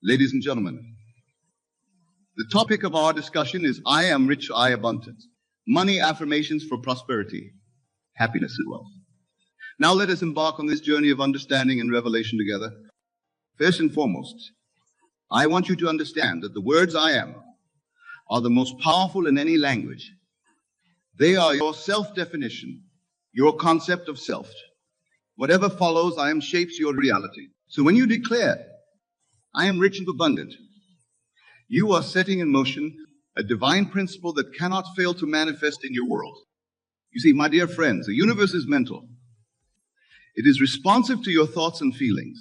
Ladies and gentlemen, the topic of our discussion is I am rich, I abundant. Money affirmations for prosperity, happiness and wealth. Now let us embark on this journey of understanding and revelation together. First and foremost, I want you to understand that the words I am are the most powerful in any language. They are your self-definition, your concept of self. Whatever follows, I am shapes your reality. So when you declare, I am rich and abundant, you are setting in motion a divine principle that cannot fail to manifest in your world. You see, my dear friends, the universe is mental. It is responsive to your thoughts and feelings.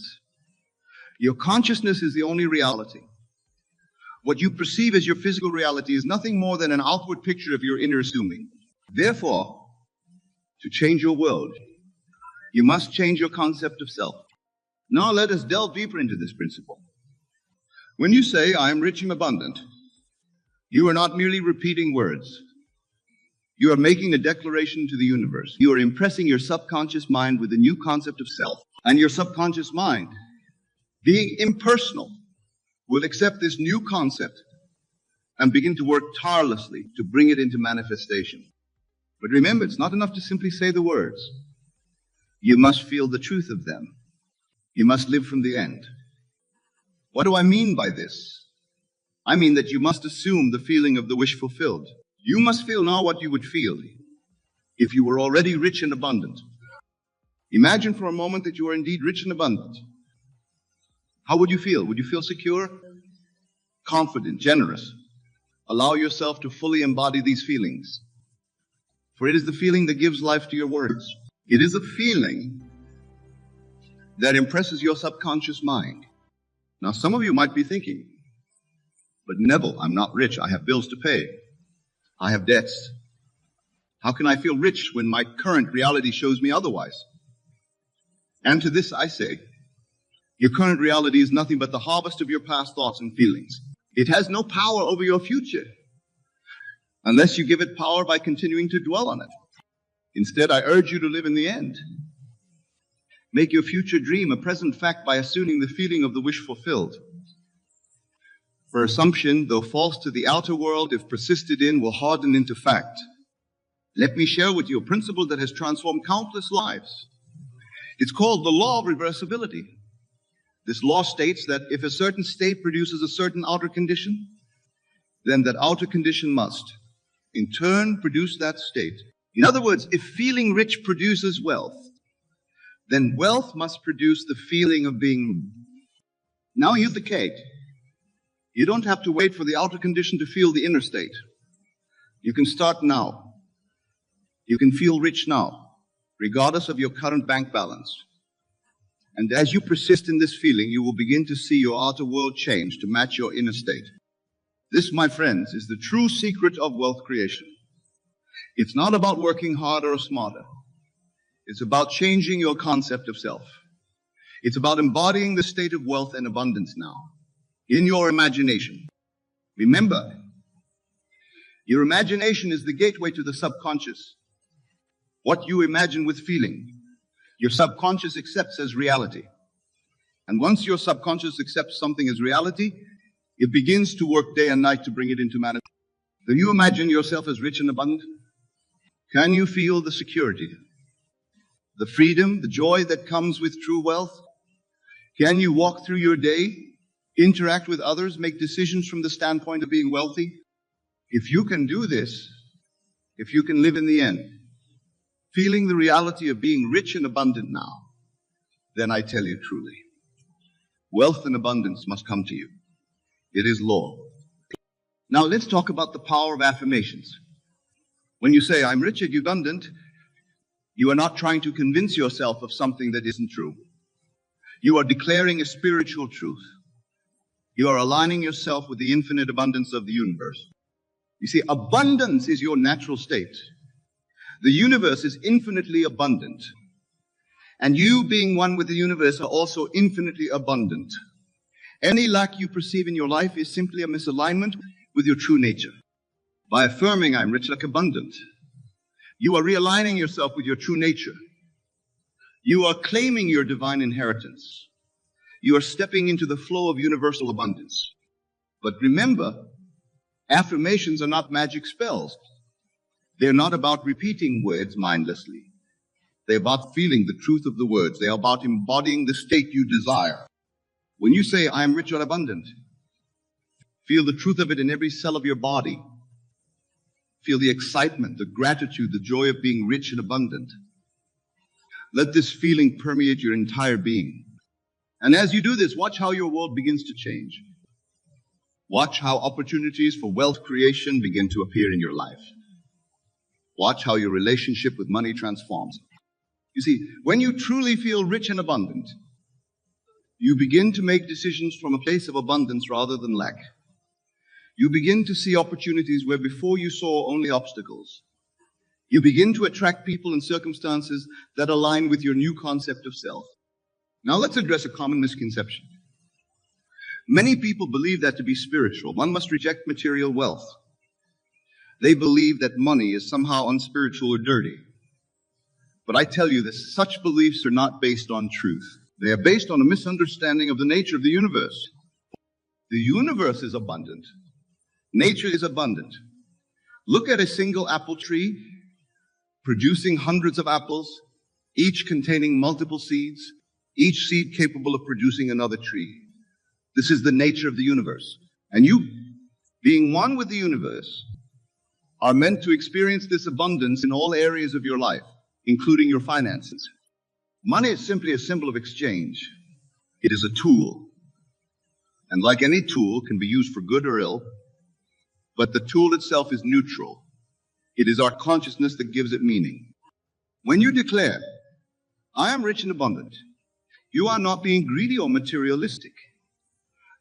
Your consciousness is the only reality. What you perceive as your physical reality is nothing more than an outward picture of your inner assuming. Therefore, to change your world, you must change your concept of self. Now let us delve deeper into this principle. When you say, I am rich and abundant, you are not merely repeating words. You are making a declaration to the universe. You are impressing your subconscious mind with a new concept of self. And your subconscious mind, being impersonal, will accept this new concept and begin to work tirelessly to bring it into manifestation. But remember, it's not enough to simply say the words. You must feel the truth of them. You must live from the end. What do I mean by this? I mean that you must assume the feeling of the wish fulfilled. You must feel now what you would feel if you were already rich and abundant. Imagine for a moment that you are indeed rich and abundant. How would you feel? Would you feel secure, confident, generous? Allow yourself to fully embody these feelings. For it is the feeling that gives life to your words. It is a feeling that impresses your subconscious mind. Now, some of you might be thinking, but Neville, I'm not rich. I have bills to pay. I have debts. How can I feel rich when my current reality shows me otherwise? And to this I say, your current reality is nothing but the harvest of your past thoughts and feelings. It has no power over your future unless you give it power by continuing to dwell on it. Instead, I urge you to live in the end. Make your future dream a present fact by assuming the feeling of the wish fulfilled. For assumption, though false to the outer world, if persisted in, will harden into fact. Let me share with you a principle that has transformed countless lives. It's called the law of reversibility. This law states that if a certain state produces a certain outer condition, then that outer condition must, in turn, produce that state. In other words, if feeling rich produces wealth, then wealth must produce the feeling of being. Now here's the cake. You don't have to wait for the outer condition to feel the inner state. You can start now. You can feel rich now, regardless of your current bank balance. And as you persist in this feeling, you will begin to see your outer world change to match your inner state. This, my friends, is the true secret of wealth creation. It's not about working harder or smarter. It's about changing your concept of self. It's about embodying the state of wealth and abundance now, in your imagination. Remember, your imagination is the gateway to the subconscious. What you imagine with feeling, your subconscious accepts as reality. And once your subconscious accepts something as reality, it begins to work day and night to bring it into manifestation. Do you imagine yourself as rich and abundant? Can you feel the security, the freedom, the joy that comes with true wealth? Can you walk through your day, interact with others, make decisions from the standpoint of being wealthy? If you can do this, if you can live in the end, feeling the reality of being rich and abundant now, then I tell you truly, wealth and abundance must come to you. It is law. Now let's talk about the power of affirmations. When you say, I'm rich and abundant, you are not trying to convince yourself of something that isn't true. You are declaring a spiritual truth. You are aligning yourself with the infinite abundance of the universe. You see, abundance is your natural state. The universe is infinitely abundant. And you, being one with the universe, are also infinitely abundant. Any lack you perceive in your life is simply a misalignment with your true nature. By affirming, I'm rich like abundant, you are realigning yourself with your true nature. You are claiming your divine inheritance. you are stepping into the flow of universal abundance. But remember, affirmations are not magic spells. They're not about repeating words mindlessly. They're about feeling the truth of the words. They're about embodying the state you desire. When you say, I am rich or abundant, feel the truth of it in every cell of your body. Feel the excitement, the gratitude, the joy of being rich and abundant. Let this feeling permeate your entire being. And as you do this, watch how your world begins to change. Watch how opportunities for wealth creation begin to appear in your life. Watch how your relationship with money transforms. You see, when you truly feel rich and abundant, you begin to make decisions from a place of abundance rather than lack. You begin to see opportunities where before you saw only obstacles. You begin to attract people and circumstances that align with your new concept of self. Now let's address a common misconception. Many people believe that to be spiritual, one must reject material wealth. They believe that money is somehow unspiritual or dirty. But I tell you that such beliefs are not based on truth. They are based on a misunderstanding of the nature of the universe. The universe is abundant. Nature is abundant. Look at a single apple tree producing hundreds of apples, each containing multiple seeds, each seed capable of producing another tree. This is the nature of the universe. And you, being one with the universe, are meant to experience this abundance in all areas of your life, including your finances. Money is simply a symbol of exchange. It is a tool. And like any tool, can be used for good or ill, but the tool itself is neutral. It is our consciousness that gives it meaning. When you declare, I am rich and abundant, you are not being greedy or materialistic.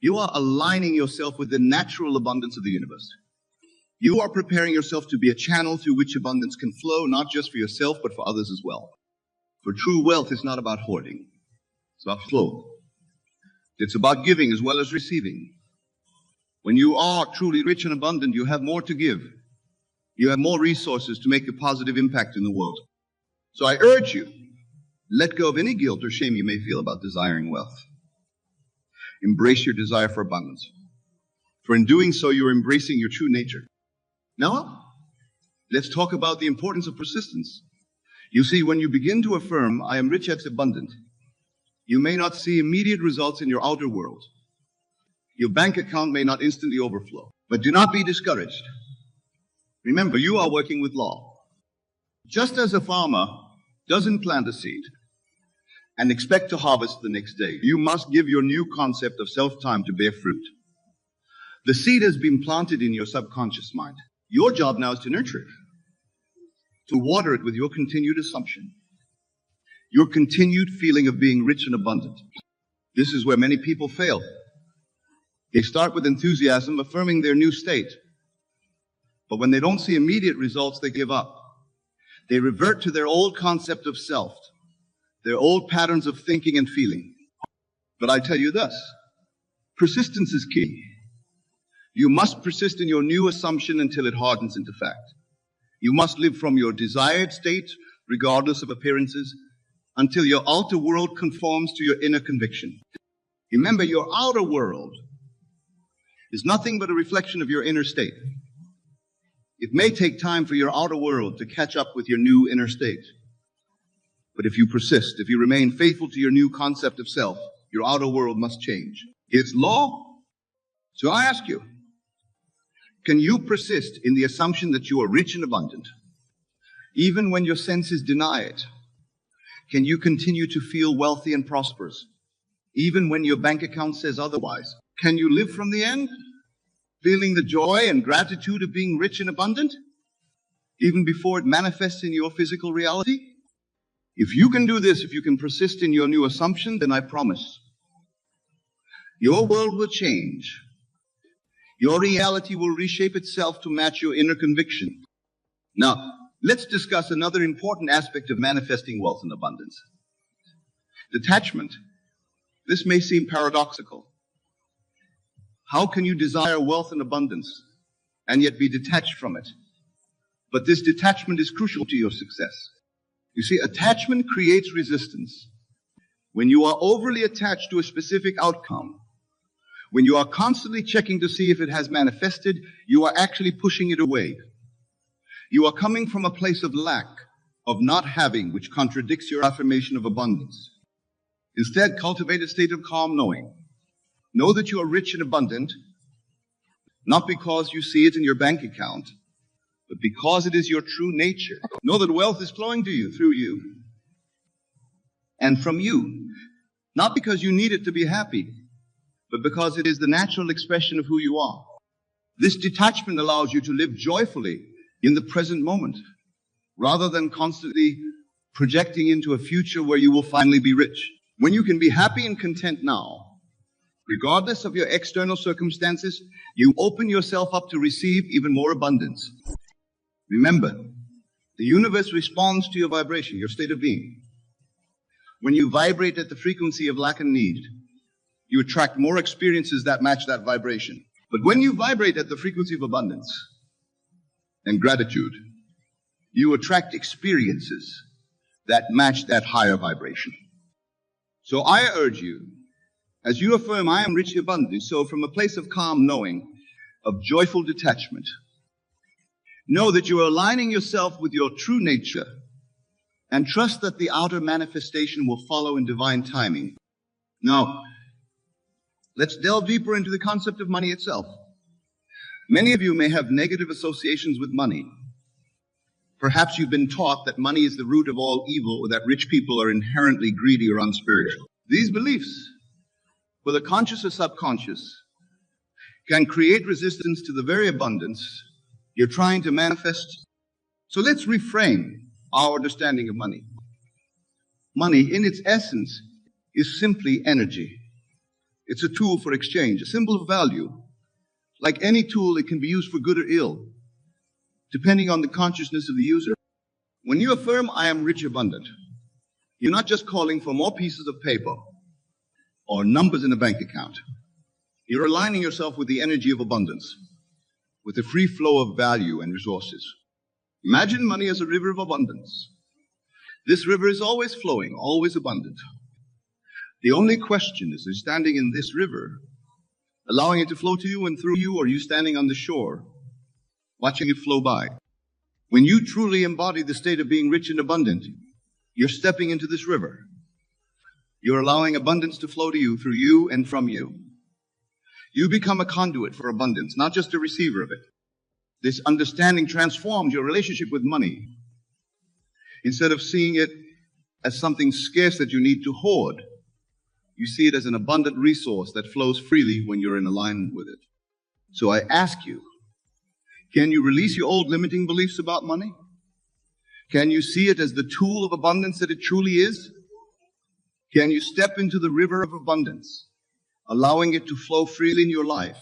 You are aligning yourself with the natural abundance of the universe. You are preparing yourself to be a channel through which abundance can flow, not just for yourself, but for others as well. For true wealth is not about hoarding. It's about flow. It's about giving as well as receiving. When you are truly rich and abundant, you have more to give. You have more resources to make a positive impact in the world. So I urge you, let go of any guilt or shame you may feel about desiring wealth. Embrace your desire for abundance. For in doing so, you're embracing your true nature. Now, let's talk about the importance of persistence. You see, when you begin to affirm, I am rich and abundant, you may not see immediate results in your outer world. Your bank account may not instantly overflow. But do not be discouraged. Remember, you are working with law. Just as a farmer doesn't plant a seed and expect to harvest the next day, you must give your new concept of self time to bear fruit. The seed has been planted in your subconscious mind. Your job now is to nurture it, to water it with your continued assumption, your continued feeling of being rich and abundant. This is where many people fail. They start with enthusiasm, affirming their new state. But when they don't see immediate results, they give up. They revert to their old concept of self, their old patterns of thinking and feeling. But I tell you this, persistence is key. You must persist in your new assumption until it hardens into fact. You must live from your desired state, regardless of appearances, until your outer world conforms to your inner conviction. Remember, your outer world is nothing but a reflection of your inner state. It may take time for your outer world to catch up with your new inner state. But if you persist, if you remain faithful to your new concept of self, your outer world must change. It's law. So I ask you, can you persist in the assumption that you are rich and abundant, even when your senses deny it? Can you continue to feel wealthy and prosperous, even when your bank account says otherwise? Can you live from the end, feeling the joy and gratitude of being rich and abundant, even before it manifests in your physical reality? If you can do this, if you can persist in your new assumption, then I promise, your world will change. Your reality will reshape itself to match your inner conviction. Now, let's discuss another important aspect of manifesting wealth and abundance. Detachment. This may seem paradoxical. How can you desire wealth and abundance and yet be detached from it? But this detachment is crucial to your success. You see, attachment creates resistance. when you are overly attached to a specific outcome, when you are constantly checking to see if it has manifested, you are actually pushing it away. You are coming from a place of lack, of not having, which contradicts your affirmation of abundance. Instead, cultivate a state of calm knowing. Know that you are rich and abundant, not because you see it in your bank account, but because it is your true nature. Know that wealth is flowing to you through you and from you, not because you need it to be happy, but because it is the natural expression of who you are. This detachment allows you to live joyfully in the present moment, rather than constantly projecting into a future where you will finally be rich. When you can be happy and content now, regardless of your external circumstances, you open yourself up to receive even more abundance. Remember, the universe responds to your vibration, your state of being. When you vibrate at the frequency of lack and need, you attract more experiences that match that vibration. But when you vibrate at the frequency of abundance and gratitude, you attract experiences that match that higher vibration. So I urge you, as you affirm, I am richly abundant, so from a place of calm knowing, of joyful detachment, know that you are aligning yourself with your true nature and trust that the outer manifestation will follow in divine timing. Now, let's delve deeper into the concept of money itself. Many of you may have negative associations with money. Perhaps you've been taught that money is the root of all evil, or that rich people are inherently greedy or unspiritual. These beliefs, whether conscious or subconscious, can create resistance to the very abundance you're trying to manifest. So let's reframe our understanding of money. Money, in its essence, is simply energy. It's a tool for exchange, a symbol of value. Like any tool, it can be used for good or ill, depending on the consciousness of the user. When you affirm, I am rich abundant, you're not just calling for more pieces of paper or numbers in a bank account. You're aligning yourself with the energy of abundance, with the free flow of value and resources. Imagine money as a river of abundance. This river is always flowing, always abundant. The only question is, are you standing in this river, allowing it to flow to you and through you, or are you standing on the shore, watching it flow by? When you truly embody the state of being rich and abundant, you're stepping into this river. You're allowing abundance to flow to you, through you and from you. You become a conduit for abundance, not just a receiver of it. This understanding transforms your relationship with money. Instead of seeing it as something scarce that you need to hoard, you see it as an abundant resource that flows freely when you're in alignment with it. So I ask you, can you release your old limiting beliefs about money? Can you see it as the tool of abundance that it truly is? Can you step into the river of abundance, allowing it to flow freely in your life?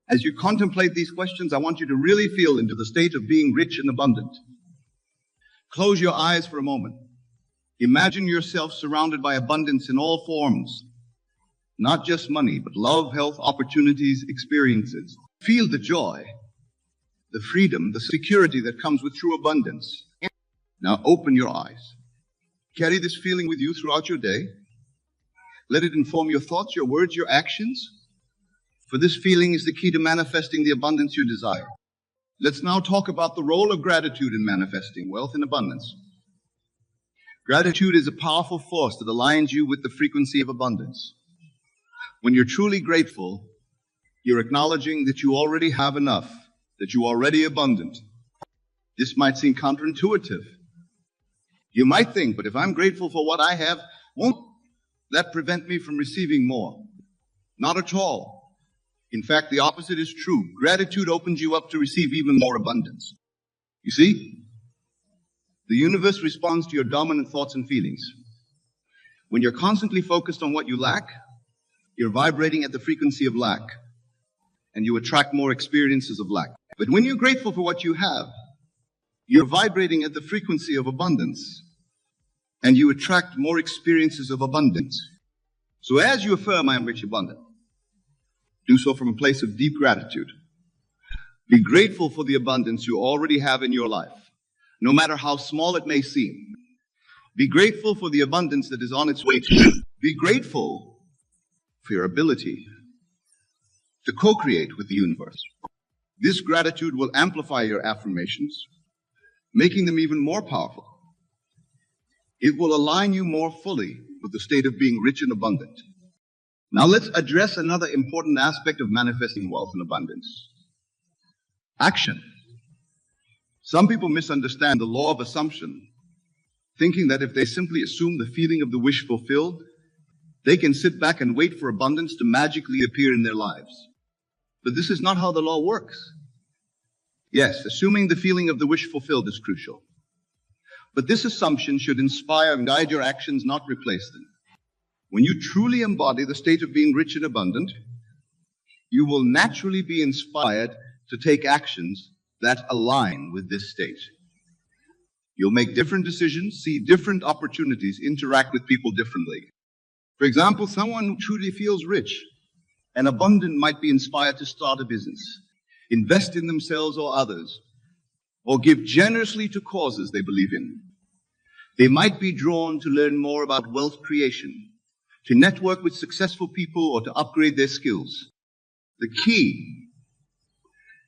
As you contemplate these questions, I want you to really feel into the state of being rich and abundant. Close your eyes for a moment. Imagine yourself surrounded by abundance in all forms, not just money, but love, health, opportunities, experiences. Feel the joy, the freedom, the security that comes with true abundance. Now open your eyes. Carry this feeling with you throughout your day. Let it inform your thoughts, your words, your actions. For this feeling is the key to manifesting the abundance you desire. Let's now talk about the role of gratitude in manifesting wealth and abundance. Gratitude is a powerful force that aligns you with the frequency of abundance. When you're truly grateful, you're acknowledging that you already have enough, that you're already abundant. This might seem counterintuitive. You might think, but if I'm grateful for what I have, won't that prevent me from receiving more? Not at all. In fact, the opposite is true. Gratitude opens you up to receive even more abundance. You see, the universe responds to your dominant thoughts and feelings. When you're constantly focused on what you lack, you're vibrating at the frequency of lack, and you attract more experiences of lack. But when you're grateful for what you have, you're vibrating at the frequency of abundance, and you attract more experiences of abundance. So as you affirm, I am rich abundant, do so from a place of deep gratitude. Be grateful for the abundance you already have in your life, no matter how small it may seem. Be grateful for the abundance that is on its way to you. Be grateful for your ability to co-create with the universe. This gratitude will amplify your affirmations, making them even more powerful. It will align you more fully with the state of being rich and abundant. Now let's address another important aspect of manifesting wealth and abundance. Action. Some people misunderstand the law of assumption, thinking that if they simply assume the feeling of the wish fulfilled, they can sit back and wait for abundance to magically appear in their lives. But this is not how the law works. Yes, assuming the feeling of the wish fulfilled is crucial. But this assumption should inspire and guide your actions, not replace them. When you truly embody the state of being rich and abundant, you will naturally be inspired to take actions that align with this state. You'll make different decisions, see different opportunities, interact with people differently. For example, someone who truly feels rich and abundant might be inspired to start a business, invest in themselves or others, or give generously to causes they believe in. They might be drawn to learn more about wealth creation, to network with successful people, or to upgrade their skills. The key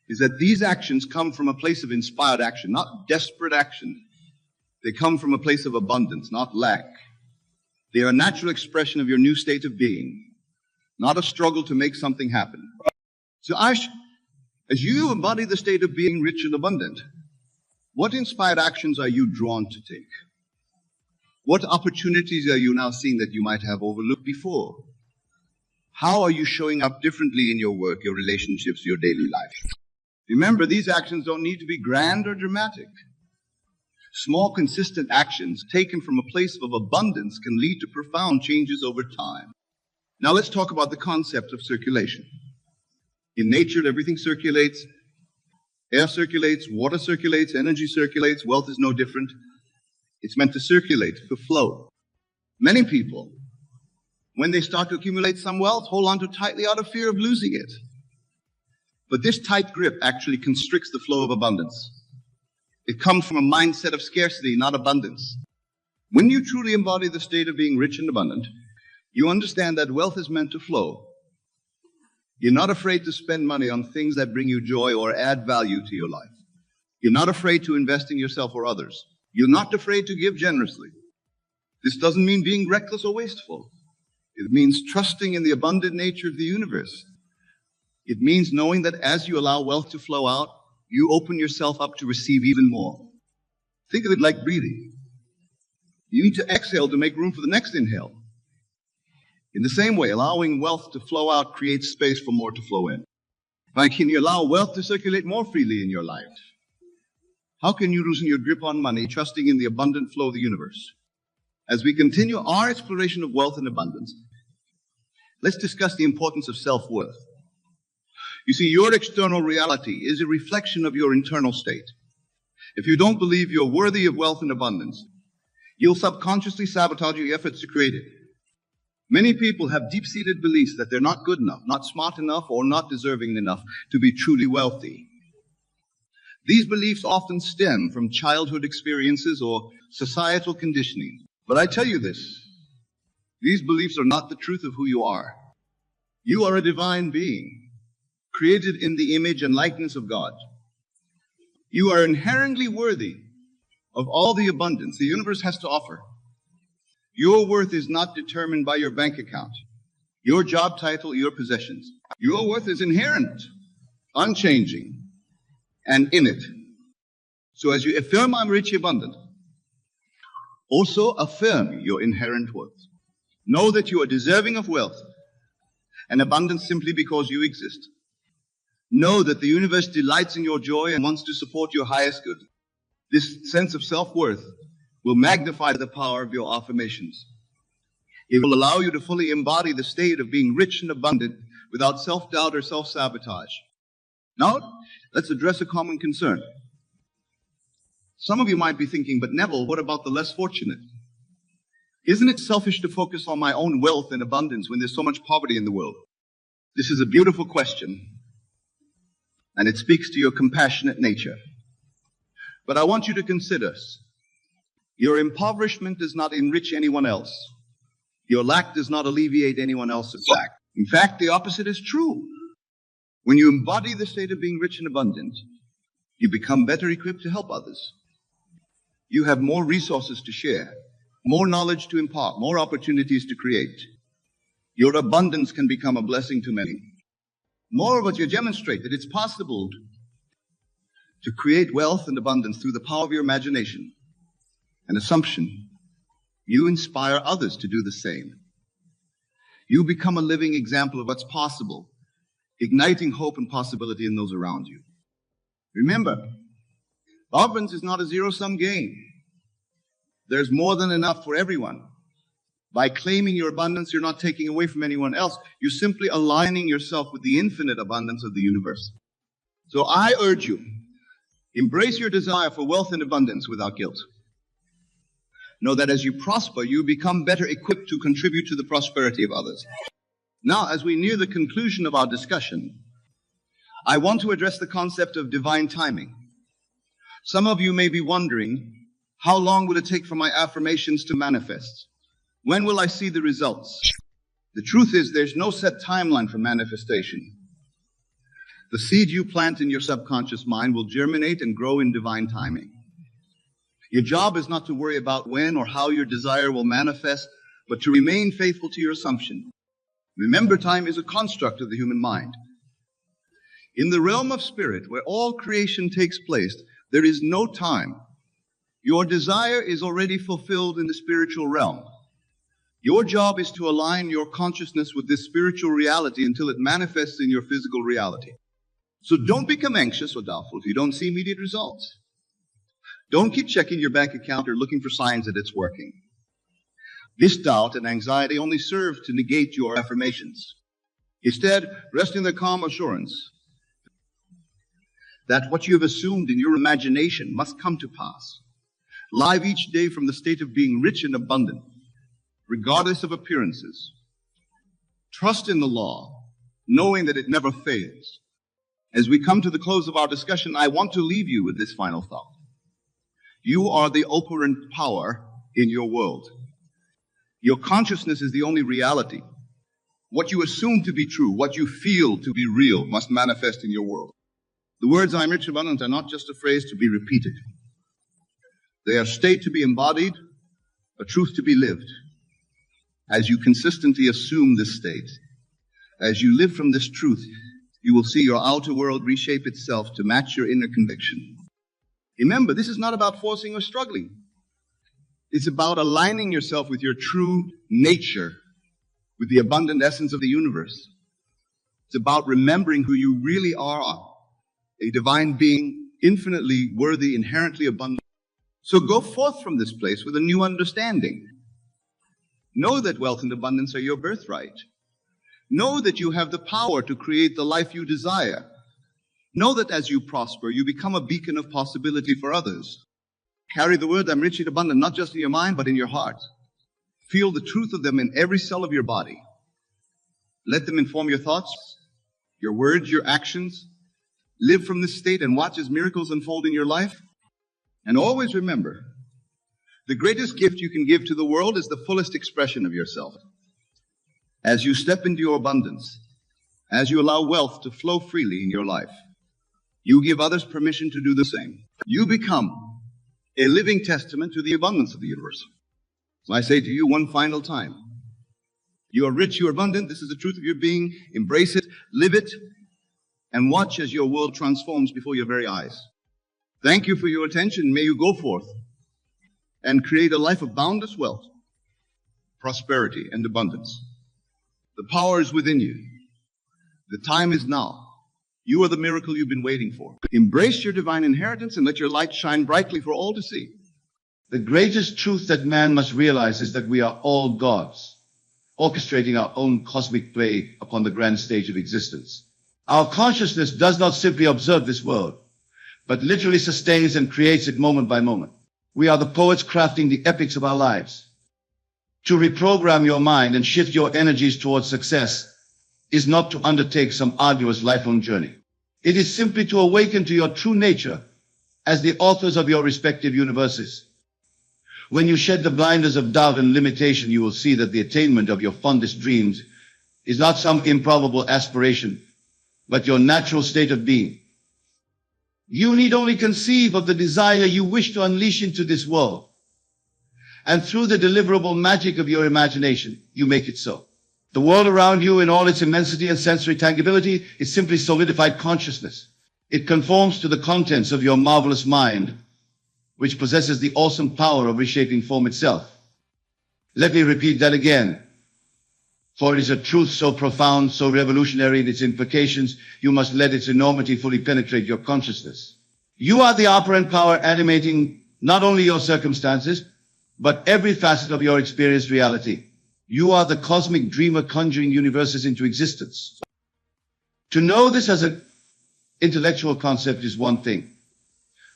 is that these actions come from a place of inspired action, not desperate action. They come from a place of abundance, not lack. They are a natural expression of your new state of being, not a struggle to make something happen. So as you embody the state of being rich and abundant, what inspired actions are you drawn to take? What opportunities are you now seeing that you might have overlooked before? How are you showing up differently in your work, your relationships, your daily life? Remember, these actions don't need to be grand or dramatic. Small, consistent actions taken from a place of abundance can lead to profound changes over time. Now let's talk about the concept of circulation. In nature, everything circulates. Air circulates, water circulates, energy circulates, wealth is no different. It's meant to circulate, to flow. Many people, when they start to accumulate some wealth, hold on to it tightly out of fear of losing it. But this tight grip actually constricts the flow of abundance. It comes from a mindset of scarcity, not abundance. When you truly embody the state of being rich and abundant, you understand that wealth is meant to flow. You're not afraid to spend money on things that bring you joy or add value to your life. You're not afraid to invest in yourself or others. You're not afraid to give generously. This doesn't mean being reckless or wasteful. It means trusting in the abundant nature of the universe. It means knowing that as you allow wealth to flow out, you open yourself up to receive even more. Think of it like breathing. You need to exhale to make room for the next inhale. In the same way, allowing wealth to flow out creates space for more to flow in. Like, can you allow wealth to circulate more freely in your life? How can you loosen your grip on money, trusting in the abundant flow of the universe? As we continue our exploration of wealth and abundance, let's discuss the importance of self-worth. You see, your external reality is a reflection of your internal state. If you don't believe you're worthy of wealth and abundance, you'll subconsciously sabotage your efforts to create it. Many people have deep-seated beliefs that they're not good enough, not smart enough, or not deserving enough to be truly wealthy. These beliefs often stem from childhood experiences or societal conditioning. But I tell you this, these beliefs are not the truth of who you are. You are a divine being, created in the image and likeness of God. You are inherently worthy of all the abundance the universe has to offer. Your worth is not determined by your bank account, your job title, your possessions. Your worth is inherent, unchanging, and in it. So as you affirm I'm rich, abundant, also affirm your inherent worth. Know that you are deserving of wealth and abundance simply because you exist. Know that the universe delights in your joy and wants to support your highest good. This sense of self-worth will magnify the power of your affirmations. It will allow you to fully embody the state of being rich and abundant without self-doubt or self-sabotage. Now, let's address a common concern. Some of you might be thinking, but Neville, what about the less fortunate? Isn't it selfish to focus on my own wealth and abundance when there's so much poverty in the world? This is a beautiful question, and it speaks to your compassionate nature. But I want you to consider, your impoverishment does not enrich anyone else. Your lack does not alleviate anyone else's lack. In fact, the opposite is true. When you embody the state of being rich and abundant, you become better equipped to help others. You have more resources to share, more knowledge to impart, more opportunities to create. Your abundance can become a blessing to many. Moreover, you demonstrate that it's possible to create wealth and abundance through the power of your imagination and assumption. You inspire others to do the same. You become a living example of what's possible, igniting hope and possibility in those around you. Remember, abundance is not a zero-sum game. There's more than enough for everyone. By claiming your abundance, you're not taking away from anyone else. You're simply aligning yourself with the infinite abundance of the universe. So I urge you, embrace your desire for wealth and abundance without guilt. Know that as you prosper, you become better equipped to contribute to the prosperity of others. Now, as we near the conclusion of our discussion, I want to address the concept of divine timing. Some of you may be wondering, how long will it take for my affirmations to manifest? When will I see the results? The truth is, there's no set timeline for manifestation. The seed you plant in your subconscious mind will germinate and grow in divine timing. Your job is not to worry about when or how your desire will manifest, but to remain faithful to your assumption. Remember, time is a construct of the human mind. In the realm of spirit, where all creation takes place, there is no time. Your desire is already fulfilled in the spiritual realm. Your job is to align your consciousness with this spiritual reality until it manifests in your physical reality. So don't become anxious or doubtful if you don't see immediate results. Don't keep checking your bank account or looking for signs that it's working. This doubt and anxiety only serve to negate your affirmations. Instead, rest in the calm assurance that what you have assumed in your imagination must come to pass. Live each day from the state of being rich and abundant, regardless of appearances. Trust in the law, knowing that it never fails. As we come to the close of our discussion, I want to leave you with this final thought. You are the operant power in your world. Your consciousness is the only reality. What you assume to be true, what you feel to be real, must manifest in your world. The words "I am rich and abundant" are not just a phrase to be repeated. They are a state to be embodied, a truth to be lived. As you consistently assume this state, as you live from this truth, you will see your outer world reshape itself to match your inner conviction. Remember, this is not about forcing or struggling. It's about aligning yourself with your true nature, with the abundant essence of the universe. It's about remembering who you really are, a divine being, infinitely worthy, inherently abundant. So go forth from this place with a new understanding. Know that wealth and abundance are your birthright. Know that you have the power to create the life you desire. Know that as you prosper, you become a beacon of possibility for others. Carry the word "I'm rich and abundant" not just in your mind, but in your heart. Feel the truth of them in every cell of your body. Let them inform your thoughts, your words, your actions. Live from this state and watch as miracles unfold in your life. And always remember, the greatest gift you can give to the world is the fullest expression of yourself. As you step into your abundance, as you allow wealth to flow freely in your life, you give others permission to do the same. You become a living testament to the abundance of the universe. So I say to you one final time, you are rich, you are abundant. This is the truth of your being. Embrace it, live it, and watch as your world transforms before your very eyes. Thank you for your attention. May you go forth and create a life of boundless wealth, prosperity, and abundance. The power is within you. The time is now. You are the miracle you've been waiting for. Embrace your divine inheritance and let your light shine brightly for all to see. The greatest truth that man must realize is that we are all gods, orchestrating our own cosmic play upon the grand stage of existence. Our consciousness does not simply observe this world, but literally sustains and creates it moment by moment. We are the poets crafting the epics of our lives. To reprogram your mind and shift your energies towards success is not to undertake some arduous lifelong journey. It is simply to awaken to your true nature as the authors of your respective universes. When you shed the blinders of doubt and limitation, you will see that the attainment of your fondest dreams is not some improbable aspiration, but your natural state of being. You need only conceive of the desire you wish to unleash into this world, and through the deliverable magic of your imagination, you make it so. The world around you in all its immensity and sensory tangibility is simply solidified consciousness. It conforms to the contents of your marvelous mind, which possesses the awesome power of reshaping form itself. Let me repeat that again, for it is a truth so profound, so revolutionary in its implications, you must let its enormity fully penetrate your consciousness. You are the operant power animating not only your circumstances, but every facet of your experienced reality. You are the cosmic dreamer conjuring universes into existence. To know this as an intellectual concept is one thing,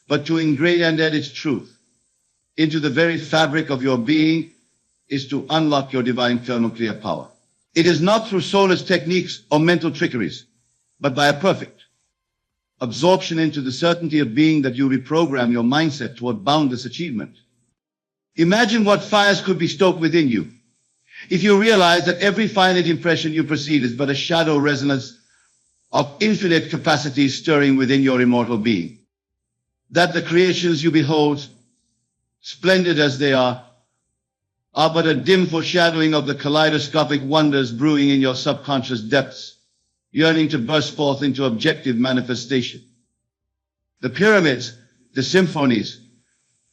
but to ingrain and add its truth into the very fabric of your being is to unlock your divine thermonuclear power. It is not through soulless techniques or mental trickeries, but by a perfect absorption into the certainty of being that you reprogram your mindset toward boundless achievement. Imagine what fires could be stoked within you if you realize that every finite impression you perceive is but a shadow resonance of infinite capacities stirring within your immortal being. That the creations you behold, splendid as they are but a dim foreshadowing of the kaleidoscopic wonders brewing in your subconscious depths, yearning to burst forth into objective manifestation. The pyramids, the symphonies,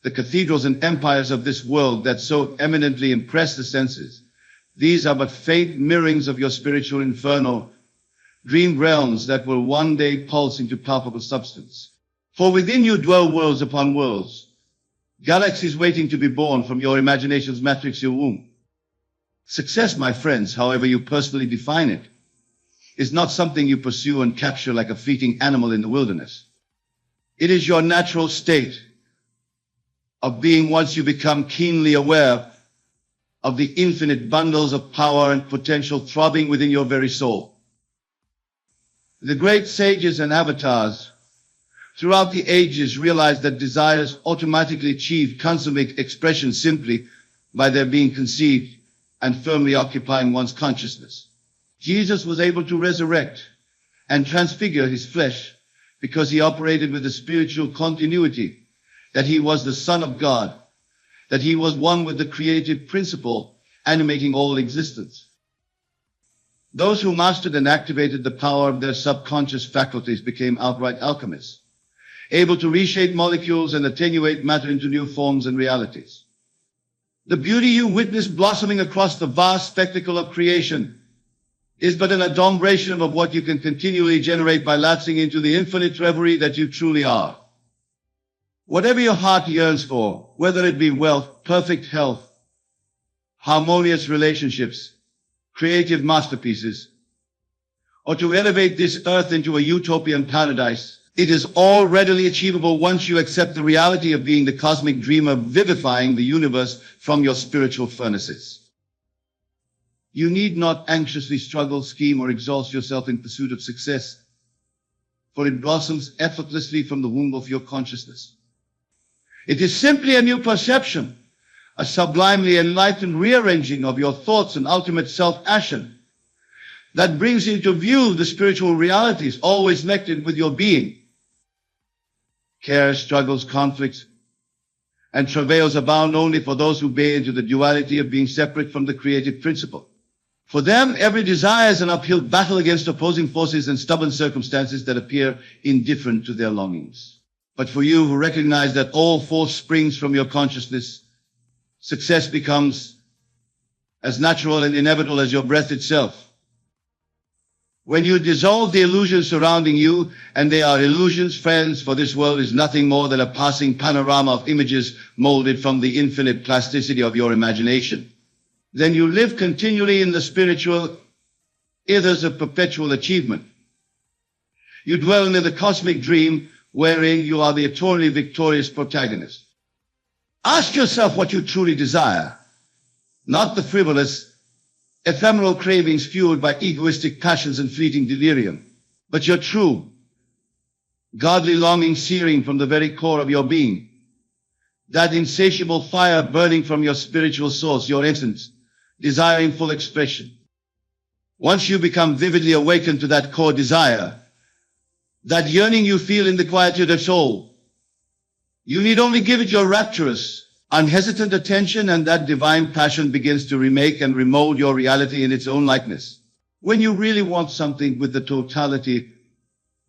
the cathedrals and empires of this world that so eminently impress the senses, these are but faint mirrorings of your spiritual inferno, dream realms that will one day pulse into palpable substance. For within you dwell worlds upon worlds, galaxies waiting to be born from your imagination's matrixal womb. Success, my friends, however you personally define it, is not something you pursue and capture like a fleeting animal in the wilderness. It is your natural state of being once you become keenly aware of the infinite bundles of power and potential throbbing within your very soul. The great sages and avatars throughout the ages realized that desires automatically achieve consummate expression simply by their being conceived and firmly occupying one's consciousness. Jesus was able to resurrect and transfigure his flesh because he operated with the spiritual continuity that he was the Son of God, that he was one with the creative principle animating all existence. Those who mastered and activated the power of their subconscious faculties became outright alchemists, able to reshape molecules and attenuate matter into new forms and realities. The beauty you witness blossoming across the vast spectacle of creation is but an adumbration of what you can continually generate by lapsing into the infinite reverie that you truly are. Whatever your heart yearns for, whether it be wealth, perfect health, harmonious relationships, creative masterpieces, or to elevate this earth into a utopian paradise, it is all readily achievable once you accept the reality of being the cosmic dreamer vivifying the universe from your spiritual furnaces. You need not anxiously struggle, scheme, or exhaust yourself in pursuit of success, for it blossoms effortlessly from the womb of your consciousness. It is simply a new perception, a sublimely enlightened rearranging of your thoughts and ultimate self-action that brings into view the spiritual realities always connected with your being. Cares, struggles, conflicts, and travails abound only for those who buy into the duality of being separate from the creative principle. For them, every desire is an uphill battle against opposing forces and stubborn circumstances that appear indifferent to their longings. But for you who recognize that all force springs from your consciousness, success becomes as natural and inevitable as your breath itself. When you dissolve the illusions surrounding you, and they are illusions, friends, for this world is nothing more than a passing panorama of images molded from the infinite plasticity of your imagination, then you live continually in the spiritual ethers of perpetual achievement. You dwell in the cosmic dream wherein you are the eternally victorious protagonist. Ask yourself what you truly desire, not the frivolous, ephemeral cravings fueled by egoistic passions and fleeting delirium, but your true, godly longing searing from the very core of your being. that insatiable fire burning from your spiritual source, your essence, desiring full expression. Once you become vividly awakened to that core desire, that yearning you feel in the quietude of soul, you need only give it your rapturous, unhesitant attention, and that divine passion begins to remake and remold your reality in its own likeness. When you really want something with the totality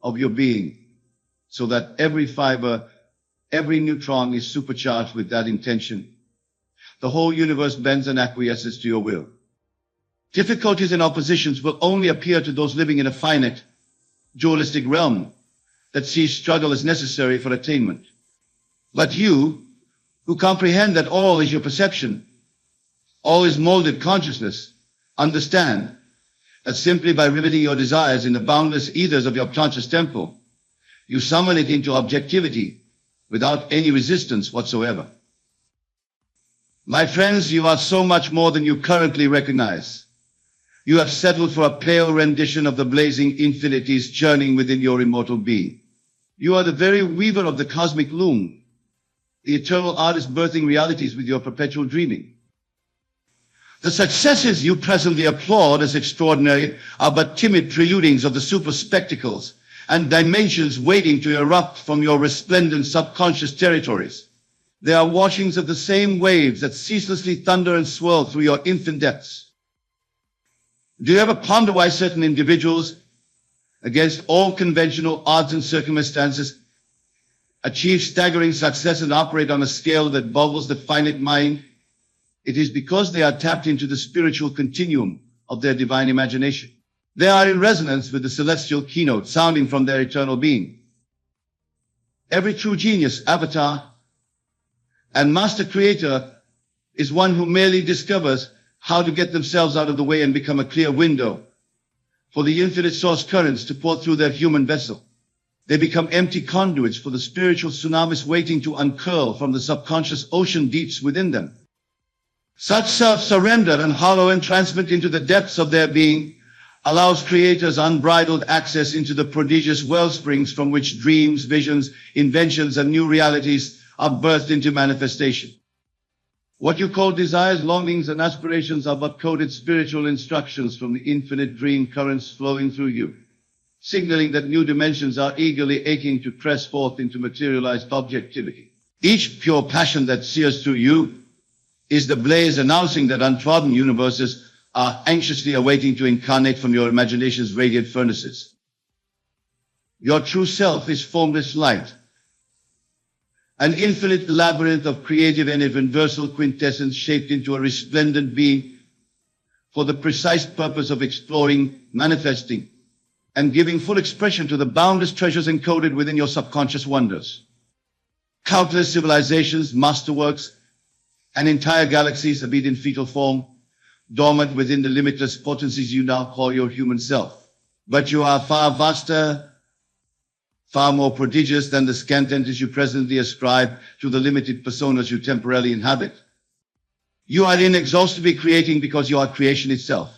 of your being, so that every fiber, every neutron is supercharged with that intention, the whole universe bends and acquiesces to your will. Difficulties and oppositions will only appear to those living in a finite, dualistic realm that sees struggle as necessary for attainment. But you, who comprehend that all is your perception, all is molded consciousness, understand that simply by riveting your desires in the boundless ethers of your conscious temple, you summon it into objectivity without any resistance whatsoever. My friends, you are so much more than you currently recognize. You have settled for a pale rendition of the blazing infinities churning within your immortal being. You are the very weaver of the cosmic loom, the eternal artist birthing realities with your perpetual dreaming. The successes you presently applaud as extraordinary are but timid preludings of the super spectacles and dimensions waiting to erupt from your resplendent subconscious territories. They are washings of the same waves that ceaselessly thunder and swirl through your infinite depths. Do you ever ponder why certain individuals, against all conventional odds and circumstances, achieve staggering success and operate on a scale that boggles the finite mind? It is because they are tapped into the spiritual continuum of their divine imagination. They are in resonance with the celestial keynote sounding from their eternal being. Every true genius, avatar, and master creator is one who merely discovers how to get themselves out of the way and become a clear window for the infinite source currents to pour through their human vessel. They become empty conduits for the spiritual tsunamis waiting to uncurl from the subconscious ocean deeps within them. Such self-surrender and hollow entrancement into the depths of their being allows creators unbridled access into the prodigious wellsprings from which dreams, visions, inventions, and new realities are birthed into manifestation. What you call desires, longings, and aspirations are but coded spiritual instructions from the infinite dream currents flowing through you, signaling that new dimensions are eagerly aching to press forth into materialized objectivity. Each pure passion that sears through you is the blaze announcing that untrodden universes are anxiously awaiting to incarnate from your imagination's radiant furnaces. Your true self is formless light, an infinite labyrinth of creative and universal quintessence shaped into a resplendent being for the precise purpose of exploring, manifesting, and giving full expression to the boundless treasures encoded within your subconscious wonders. Countless civilizations, masterworks, and entire galaxies have been in fetal form, dormant within the limitless potencies you now call your human self. But you are far vaster, far more prodigious than the scant entities you presently ascribe to the limited personas you temporarily inhabit. You are inexhaustibly creating because you are creation itself.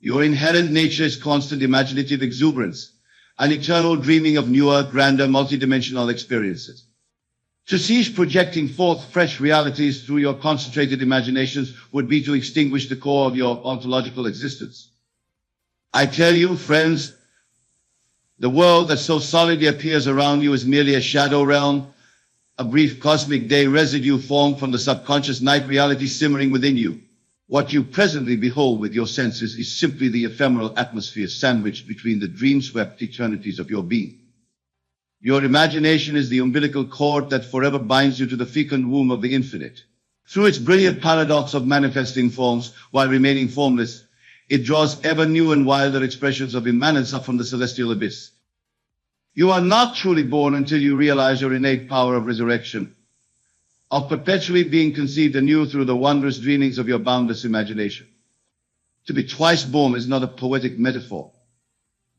Your inherent nature is constant imaginative exuberance, an eternal dreaming of newer, grander, multidimensional experiences. To cease projecting forth fresh realities through your concentrated imaginations would be to extinguish the core of your ontological existence. I tell you, friends, the world that so solidly appears around you is merely a shadow realm, a brief cosmic day residue formed from the subconscious night reality simmering within you. What you presently behold with your senses is simply the ephemeral atmosphere sandwiched between the dream-swept eternities of your being. Your imagination is the umbilical cord that forever binds you to the fecund womb of the infinite. Through its brilliant paradox of manifesting forms while remaining formless, it draws ever new and wilder expressions of immanence up from the celestial abyss. You are not truly born until you realize your innate power of resurrection, of perpetually being conceived anew through the wondrous dreamings of your boundless imagination. To be twice born is not a poetic metaphor,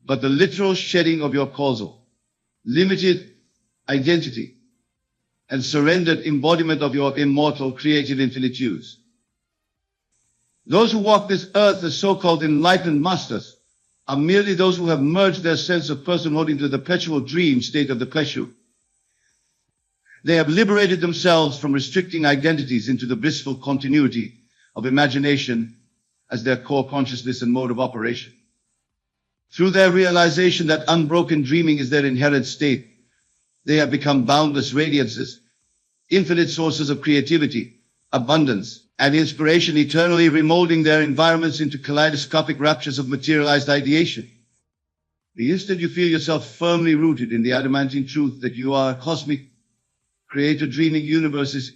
but the literal shedding of your causal, limited identity, and surrendered embodiment of your immortal created infinitudes. Those who walk this earth as so-called enlightened masters are merely those who have merged their sense of personhood into the perpetual dream state of the Kleshu. They have liberated themselves from restricting identities into the blissful continuity of imagination as their core consciousness and mode of operation. Through their realization that unbroken dreaming is their inherent state, they have become boundless radiances, infinite sources of creativity, abundance, and inspiration, eternally remolding their environments into kaleidoscopic raptures of materialized ideation. The instant you feel yourself firmly rooted in the adamantine truth that you are a cosmic creator dreaming universes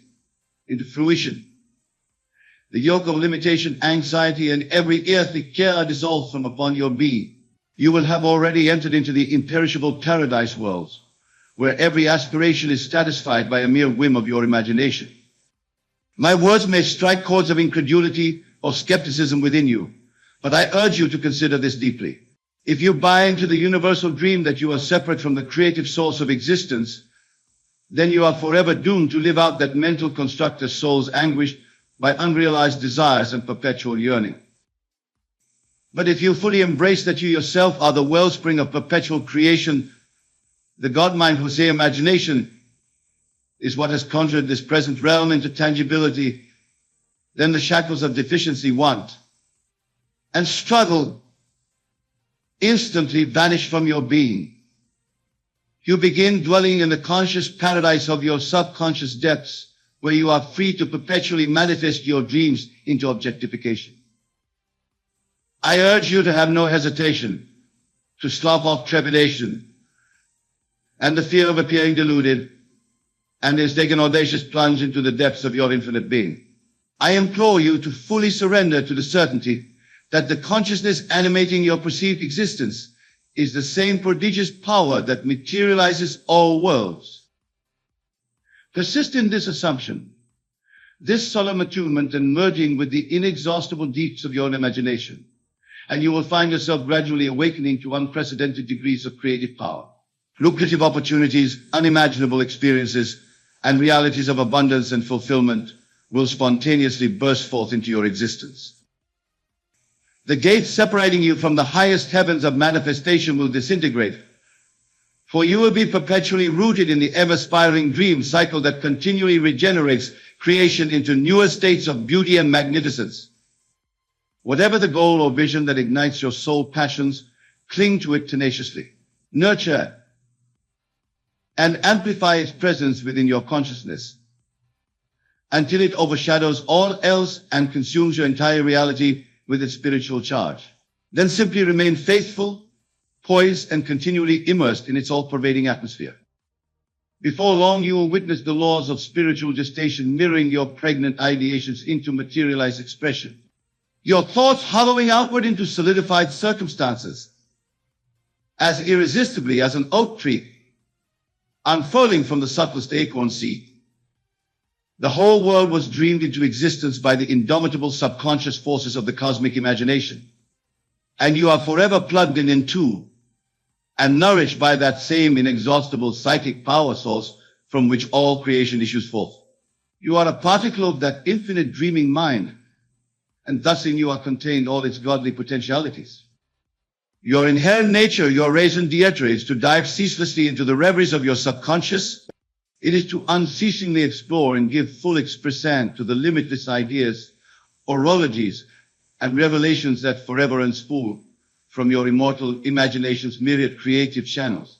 into fruition, the yoke of limitation, anxiety, and every earthly care are dissolved from upon your being. You will have already entered into the imperishable paradise worlds, where every aspiration is satisfied by a mere whim of your imagination. My words may strike chords of incredulity or skepticism within you, but I urge you to consider this deeply. If you buy into the universal dream that you are separate from the creative source of existence, then you are forever doomed to live out that mental construct of souls anguished by unrealized desires and perpetual yearning. But if you fully embrace that you yourself are the wellspring of perpetual creation, the God-mind Jose imagination is what has conjured this present realm into tangibility, then the shackles of deficiency, want, and struggle instantly vanish from your being. You begin dwelling in the conscious paradise of your subconscious depths, where you are free to perpetually manifest your dreams into objectification. I urge you to have no hesitation, to slough off trepidation and the fear of appearing deluded, and take an audacious plunge into the depths of your infinite being. I implore you to fully surrender to the certainty that the consciousness animating your perceived existence is the same prodigious power that materializes all worlds. Persist in this assumption, this solemn attunement and merging with the inexhaustible deeps of your imagination, and you will find yourself gradually awakening to unprecedented degrees of creative power. Lucrative opportunities, unimaginable experiences, and realities of abundance and fulfillment will spontaneously burst forth into your existence. The gates separating you from the highest heavens of manifestation will disintegrate, for you will be perpetually rooted in the ever-spiraling dream cycle that continually regenerates creation into newer states of beauty and magnificence. Whatever the goal or vision that ignites your soul passions, cling to it tenaciously. Nurture and amplify its presence within your consciousness until it overshadows all else and consumes your entire reality with its spiritual charge. Then simply remain faithful, poised, and continually immersed in its all-pervading atmosphere. Before long, you will witness the laws of spiritual gestation mirroring your pregnant ideations into materialized expression. Your thoughts hollowing outward into solidified circumstances, as irresistibly as an oak tree unfurling from the subtlest acorn seed. The whole world was dreamed into existence by the indomitable subconscious forces of the cosmic imagination. And you are forever plugged in into and nourished by that same inexhaustible psychic power source from which all creation issues forth. You are a particle of that infinite dreaming mind, and thus in you are contained all its godly potentialities. Your inherent nature, your raison d'etre, is to dive ceaselessly into the reveries of your subconscious. It is to unceasingly explore and give full expression to the limitless ideas, orologies, and revelations that forever unspool from your immortal imagination's myriad creative channels.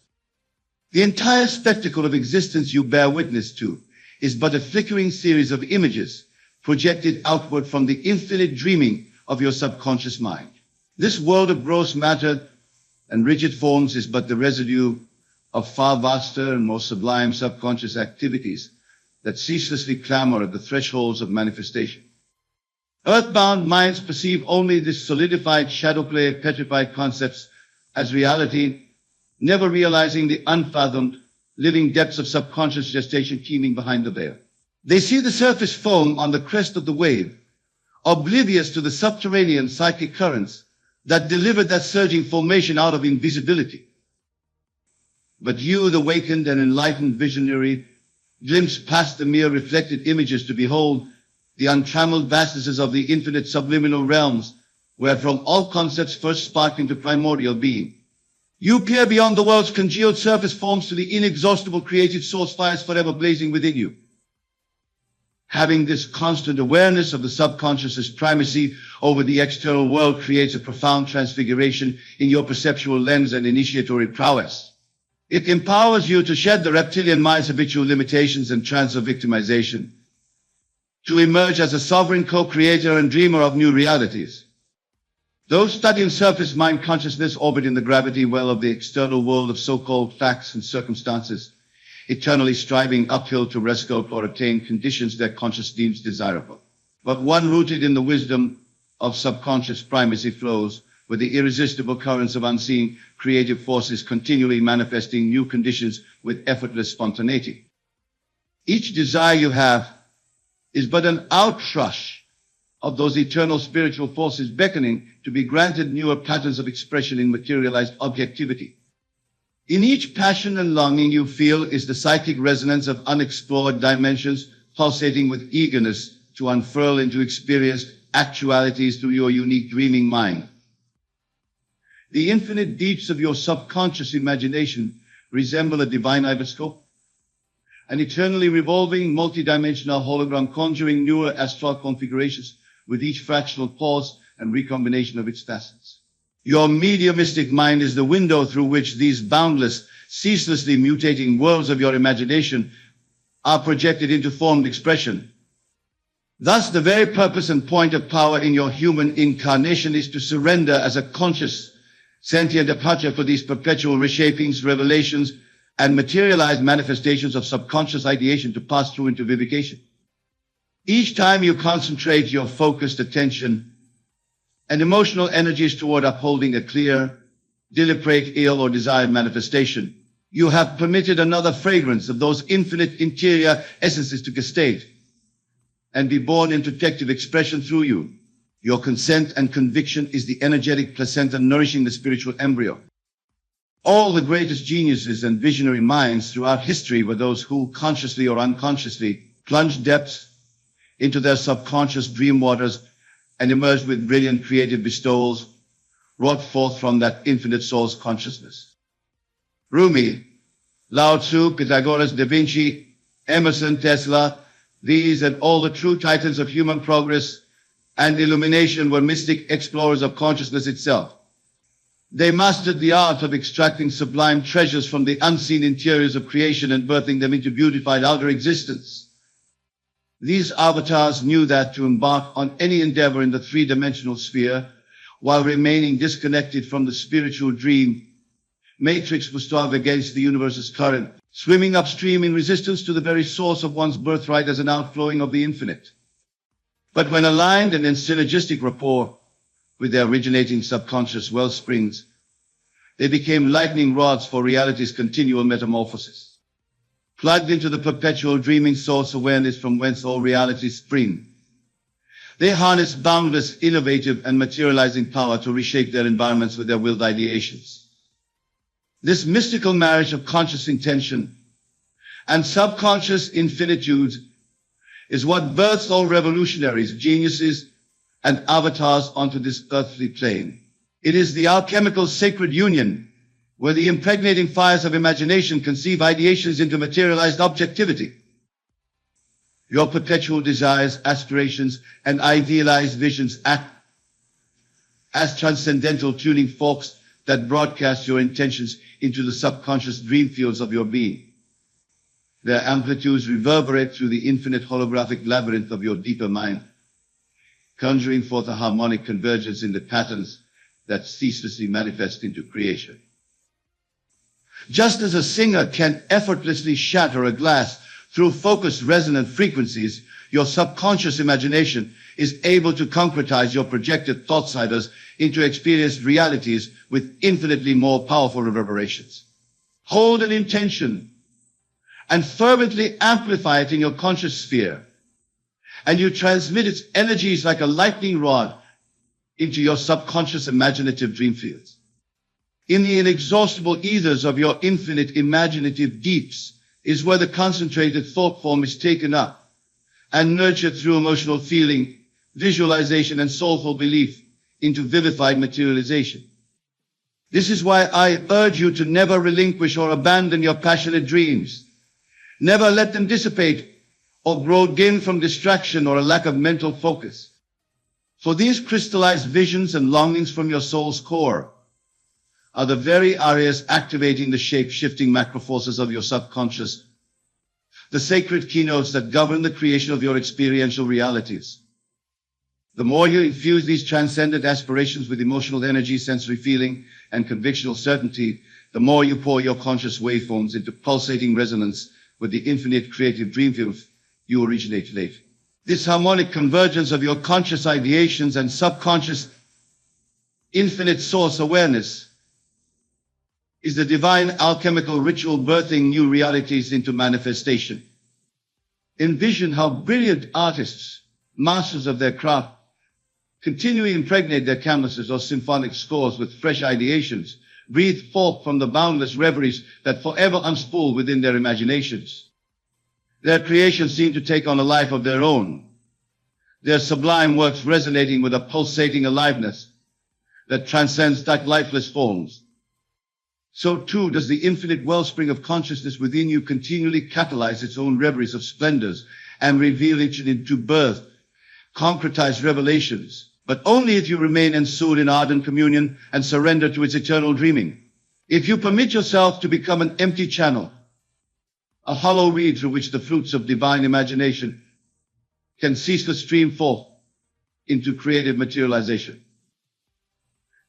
The entire spectacle of existence you bear witness to is but a flickering series of images projected outward from the infinite dreaming of your subconscious mind. This world of gross matter and rigid forms is but the residue of far vaster and more sublime subconscious activities that ceaselessly clamor at the thresholds of manifestation. Earthbound minds perceive only this solidified shadow play of petrified concepts as reality, never realizing the unfathomed, living depths of subconscious gestation teeming behind the veil. They see the surface foam on the crest of the wave, oblivious to the subterranean psychic currents that delivered that surging formation out of invisibility. But you, the awakened and enlightened visionary, glimpse past the mere reflected images to behold the untrammeled vastnesses of the infinite subliminal realms, wherefrom all concepts first spark into primordial being. You peer beyond the world's congealed surface forms to the inexhaustible creative source fires forever blazing within you. Having this constant awareness of the subconscious's primacy over the external world creates a profound transfiguration in your perceptual lens and initiatory prowess. It empowers you to shed the reptilian mind's habitual limitations and trance of victimization, to emerge as a sovereign co-creator and dreamer of new realities. Those studying surface mind consciousness orbit in the gravity well of the external world of so-called facts and circumstances, eternally striving uphill to rescue or attain conditions their conscious deems desirable. But one rooted in the wisdom of subconscious primacy flows with the irresistible currents of unseen creative forces continually manifesting new conditions with effortless spontaneity. Each desire you have is but an outrush of those eternal spiritual forces beckoning to be granted newer patterns of expression in materialized objectivity. In each passion and longing you feel is the psychic resonance of unexplored dimensions pulsating with eagerness to unfurl into experienced actualities through your unique dreaming mind. The infinite deeps of your subconscious imagination resemble a divine ibiscope, an eternally revolving multidimensional hologram conjuring newer astral configurations with each fractional pause and recombination of its facets. Your mediumistic mind is the window through which these boundless, ceaselessly mutating worlds of your imagination are projected into formed expression. Thus, the very purpose and point of power in your human incarnation is to surrender as a conscious, sentient departure for these perpetual reshapings, revelations, and materialized manifestations of subconscious ideation to pass through into vivification. Each time you concentrate your focused attention and emotional energies toward upholding a clear, deliberate, ill, or desired manifestation, you have permitted another fragrance of those infinite interior essences to gestate and be born in protective expression through you. Your consent and conviction is the energetic placenta nourishing the spiritual embryo. All the greatest geniuses and visionary minds throughout history were those who, consciously or unconsciously, plunged depths into their subconscious dream waters and emerged with brilliant creative bestowals wrought forth from that infinite soul's consciousness. Rumi, Lao Tzu, Pythagoras, Da Vinci, Emerson, Tesla, these and all the true titans of human progress and illumination were mystic explorers of consciousness itself. They mastered the art of extracting sublime treasures from the unseen interiors of creation and birthing them into beautified outer existence. These avatars knew that to embark on any endeavor in the three-dimensional sphere while remaining disconnected from the spiritual dream matrix was to have against the universe's current, swimming upstream in resistance to the very source of one's birthright as an outflowing of the infinite. But when aligned and in synergistic rapport with their originating subconscious well springs, they became lightning rods for reality's continual metamorphosis. Plugged into the perpetual dreaming source awareness from whence all realities spring, they harness boundless, innovative, and materializing power to reshape their environments with their willed ideations. This mystical marriage of conscious intention and subconscious infinitude is what births all revolutionaries, geniuses, and avatars onto this earthly plane. It is the alchemical sacred union where the impregnating fires of imagination conceive ideations into materialized objectivity. Your perpetual desires, aspirations, and idealized visions act as transcendental tuning forks that broadcast your intentions into the subconscious dream fields of your being. Their amplitudes reverberate through the infinite holographic labyrinth of your deeper mind, conjuring forth a harmonic convergence in the patterns that ceaselessly manifest into creation. Just as a singer can effortlessly shatter a glass through focused resonant frequencies, your subconscious imagination is able to concretize your projected thought siders into experienced realities with infinitely more powerful reverberations. Hold an intention and fervently amplify it in your conscious sphere, and you transmit its energies like a lightning rod into your subconscious imaginative dream fields. In the inexhaustible ethers of your infinite imaginative deeps is where the concentrated thought form is taken up and nurtured through emotional feeling, visualization, and soulful belief into vivified materialization. This is why I urge you to never relinquish or abandon your passionate dreams. Never let them dissipate or grow dim from distraction or a lack of mental focus. For these crystallized visions and longings from your soul's core are the very areas activating the shape-shifting macro forces of your subconscious, the sacred keynotes that govern the creation of your experiential realities. The more you infuse these transcendent aspirations with emotional energy, sensory feeling, and convictional certainty, the more you pour your conscious waveforms into pulsating resonance with the infinite creative dream field you originate. This harmonic convergence of your conscious ideations and subconscious infinite source awareness is the divine alchemical ritual birthing new realities into manifestation. Envision how brilliant artists, masters of their craft, continually impregnate their canvases or symphonic scores with fresh ideations, breathe forth from the boundless reveries that forever unspool within their imaginations. Their creations seem to take on a life of their own, their sublime works resonating with a pulsating aliveness that transcends that lifeless forms. So too does the infinite wellspring of consciousness within you continually catalyze its own reveries of splendors and reveal it into birth, concretized revelations, but only if you remain ensouled in ardent communion and surrender to its eternal dreaming. If you permit yourself to become an empty channel, a hollow reed through which the fruits of divine imagination can ceaseless stream forth into creative materialization.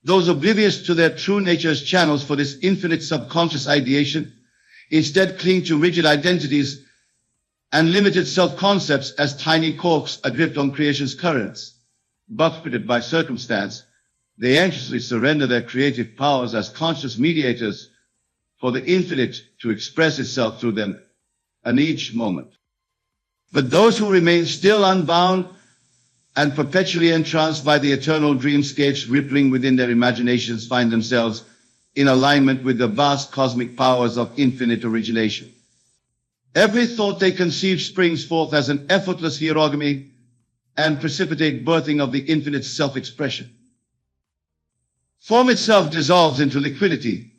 Those oblivious to their true nature's channels for this infinite subconscious ideation instead cling to rigid identities and limited self-concepts as tiny corks adrift on creation's currents. Buffeted by circumstance, they anxiously surrender their creative powers as conscious mediators for the infinite to express itself through them in each moment. But those who remain still unbound and perpetually entranced by the eternal dreamscapes rippling within their imaginations find themselves in alignment with the vast cosmic powers of infinite origination. Every thought they conceive springs forth as an effortless hierogamy and precipitate birthing of the infinite self-expression. Form itself dissolves into liquidity,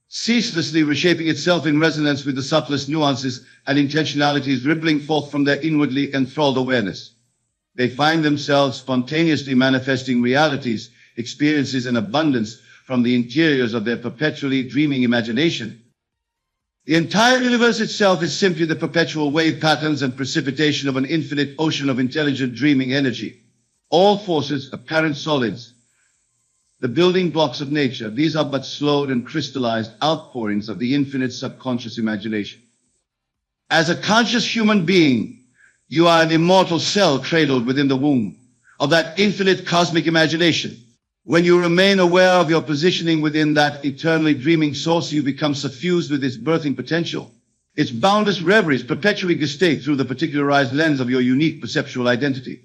ceaselessly reshaping itself in resonance with the subtlest nuances and intentionalities rippling forth from their inwardly enthralled awareness. They find themselves spontaneously manifesting realities, experiences, and abundance from the interiors of their perpetually dreaming imagination. The entire universe itself is simply the perpetual wave patterns and precipitation of an infinite ocean of intelligent dreaming energy. All forces, apparent solids, the building blocks of nature, these are but slowed and crystallized outpourings of the infinite subconscious imagination. As a conscious human being, you are an immortal cell cradled within the womb of that infinite cosmic imagination. When you remain aware of your positioning within that eternally dreaming source, you become suffused with its birthing potential. Its boundless reveries perpetually gestate through the particularized lens of your unique perceptual identity.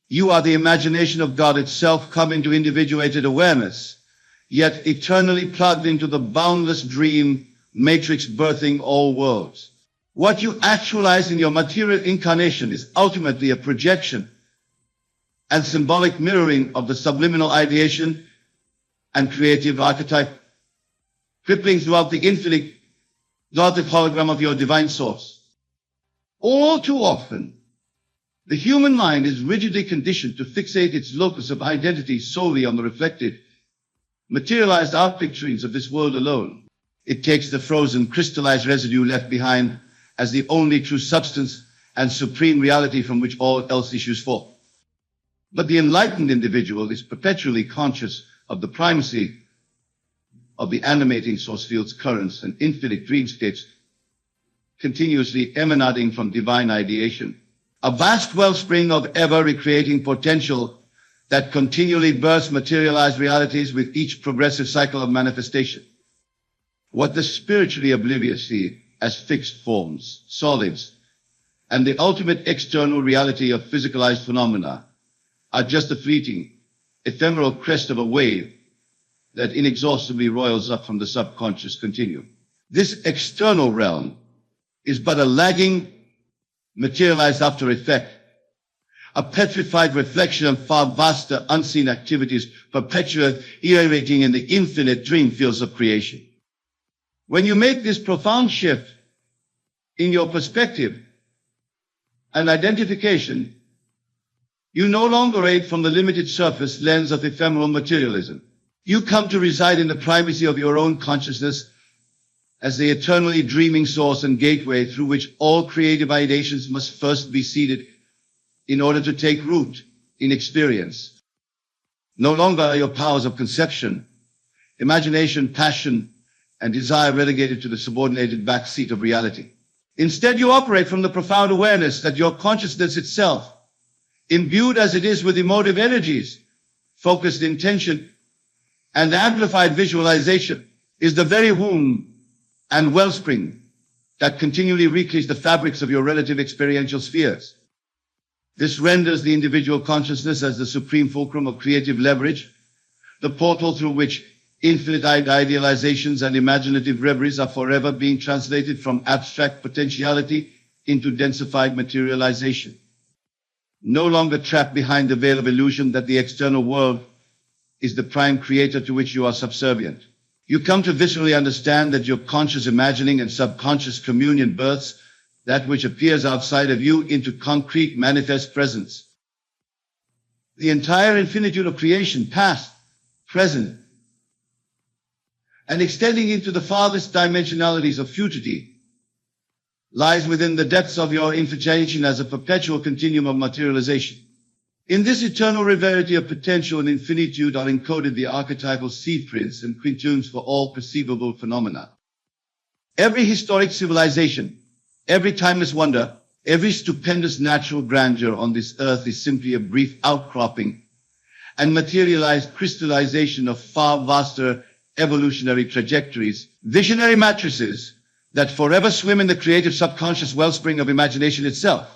You are the imagination of God itself come into individuated awareness, yet eternally plugged into the boundless dream matrix birthing all worlds. What you actualize in your material incarnation is ultimately a projection and symbolic mirroring of the subliminal ideation and creative archetype, rippling throughout the infinite Gothic hologram of your divine source. All too often, the human mind is rigidly conditioned to fixate its locus of identity solely on the reflected, materialized art picturings of this world alone. It takes the frozen, crystallized residue left behind as the only true substance and supreme reality from which all else issues forth. But the enlightened individual is perpetually conscious of the primacy of the animating source field's currents and infinite dreamscapes continuously emanating from divine ideation, a vast wellspring of ever-recreating potential that continually bursts materialized realities with each progressive cycle of manifestation. What the spiritually oblivious see as fixed forms, solids, and the ultimate external reality of physicalized phenomena are just the fleeting, ephemeral crest of a wave that inexhaustibly roils up from the subconscious continuum. This external realm is but a lagging, materialized after effect a petrified reflection of far vaster unseen activities perpetuating in the infinite dream fields of creation. When you make this profound shift in your perspective and identification, you no longer aid from the limited surface lens of ephemeral materialism. You come to reside in the primacy of your own consciousness as the eternally dreaming source and gateway through which all creative ideations must first be seeded in order to take root in experience. No longer are your powers of conception, imagination, passion, and desire relegated to the subordinated backseat of reality. Instead, you operate from the profound awareness that your consciousness itself, imbued as it is with emotive energies, focused intention, and amplified visualization, is the very womb and wellspring that continually recreates the fabrics of your relative experiential spheres. This renders the individual consciousness as the supreme fulcrum of creative leverage, the portal through which infinite idealizations and imaginative reveries are forever being translated from abstract potentiality into densified materialization. No longer trapped behind the veil of illusion that the external world is the prime creator to which you are subservient. You come to viscerally understand that your conscious imagining and subconscious communion births that which appears outside of you into concrete manifest presence. The entire infinitude of creation, past, present, and extending into the farthest dimensionalities of futurity, lies within the depths of your infinitude as a perpetual continuum of materialization. In this eternal rarity of potential and infinitude are encoded the archetypal seed prints and quintunes for all perceivable phenomena. Every historic civilization, every timeless wonder, every stupendous natural grandeur on this earth is simply a brief outcropping and materialized crystallization of far vaster evolutionary trajectories, visionary matrices that forever swim in the creative subconscious wellspring of imagination itself.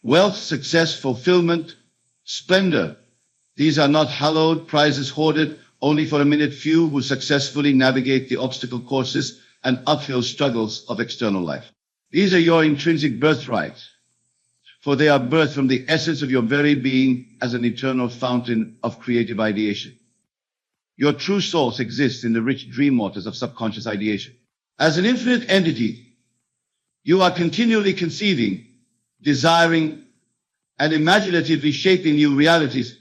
Wealth, success, fulfillment, splendor, these are not hallowed prizes hoarded only for a minute few who successfully navigate the obstacle courses and uphill struggles of external life. These are your intrinsic birthrights, for they are birthed from the essence of your very being as an eternal fountain of creative ideation. Your true source exists in the rich dream waters of subconscious ideation. As an infinite entity, you are continually conceiving, desiring, and imaginatively shaping new realities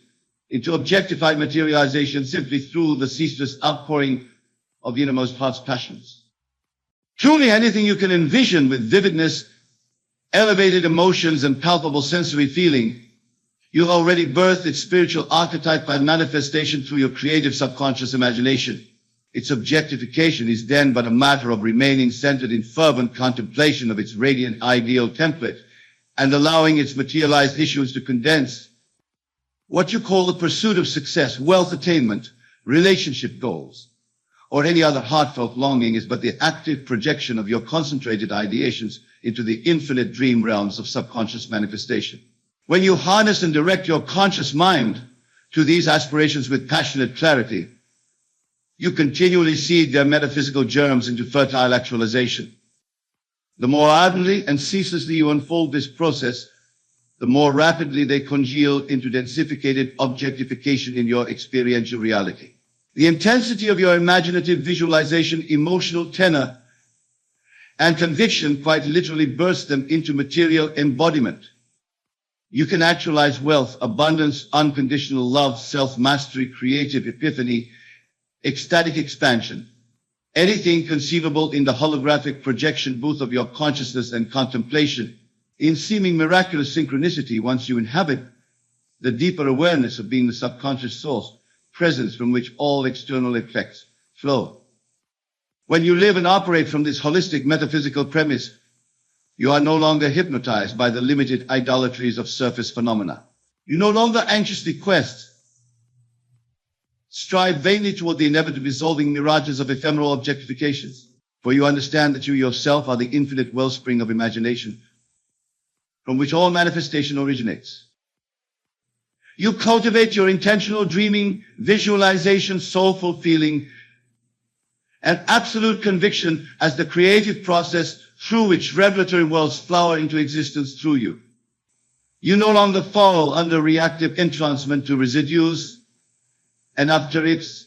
into objectified materialization simply through the ceaseless outpouring of the innermost heart's passions. Truly anything you can envision with vividness, elevated emotions, and palpable sensory feeling, you already birthed its spiritual archetype by manifestation through your creative subconscious imagination. Its objectification is then but a matter of remaining centered in fervent contemplation of its radiant ideal template and allowing its materialized issues to condense. What you call the pursuit of success, wealth attainment, relationship goals, or any other heartfelt longing is but the active projection of your concentrated ideations into the infinite dream realms of subconscious manifestation. When you harness and direct your conscious mind to these aspirations with passionate clarity, you continually seed their metaphysical germs into fertile actualization. The more ardently and ceaselessly you unfold this process, the more rapidly they congeal into densificated objectification in your experiential reality. The intensity of your imaginative visualization, emotional tenor, and conviction quite literally burst them into material embodiment. You can actualize wealth, abundance, unconditional love, self-mastery, creative epiphany, ecstatic expansion, anything conceivable in the holographic projection booth of your consciousness and contemplation, in seeming miraculous synchronicity once you inhabit the deeper awareness of being the subconscious source, presence from which all external effects flow. When you live and operate from this holistic metaphysical premise, you are no longer hypnotized by the limited idolatries of surface phenomena. You no longer anxiously strive vainly toward the inevitable dissolving mirages of ephemeral objectifications, for you understand that you yourself are the infinite wellspring of imagination, from which all manifestation originates. You cultivate your intentional dreaming, visualization, soulful feeling, and absolute conviction as the creative process through which revelatory worlds flower into existence through you. You no longer fall under reactive entrancement to residues and after effects,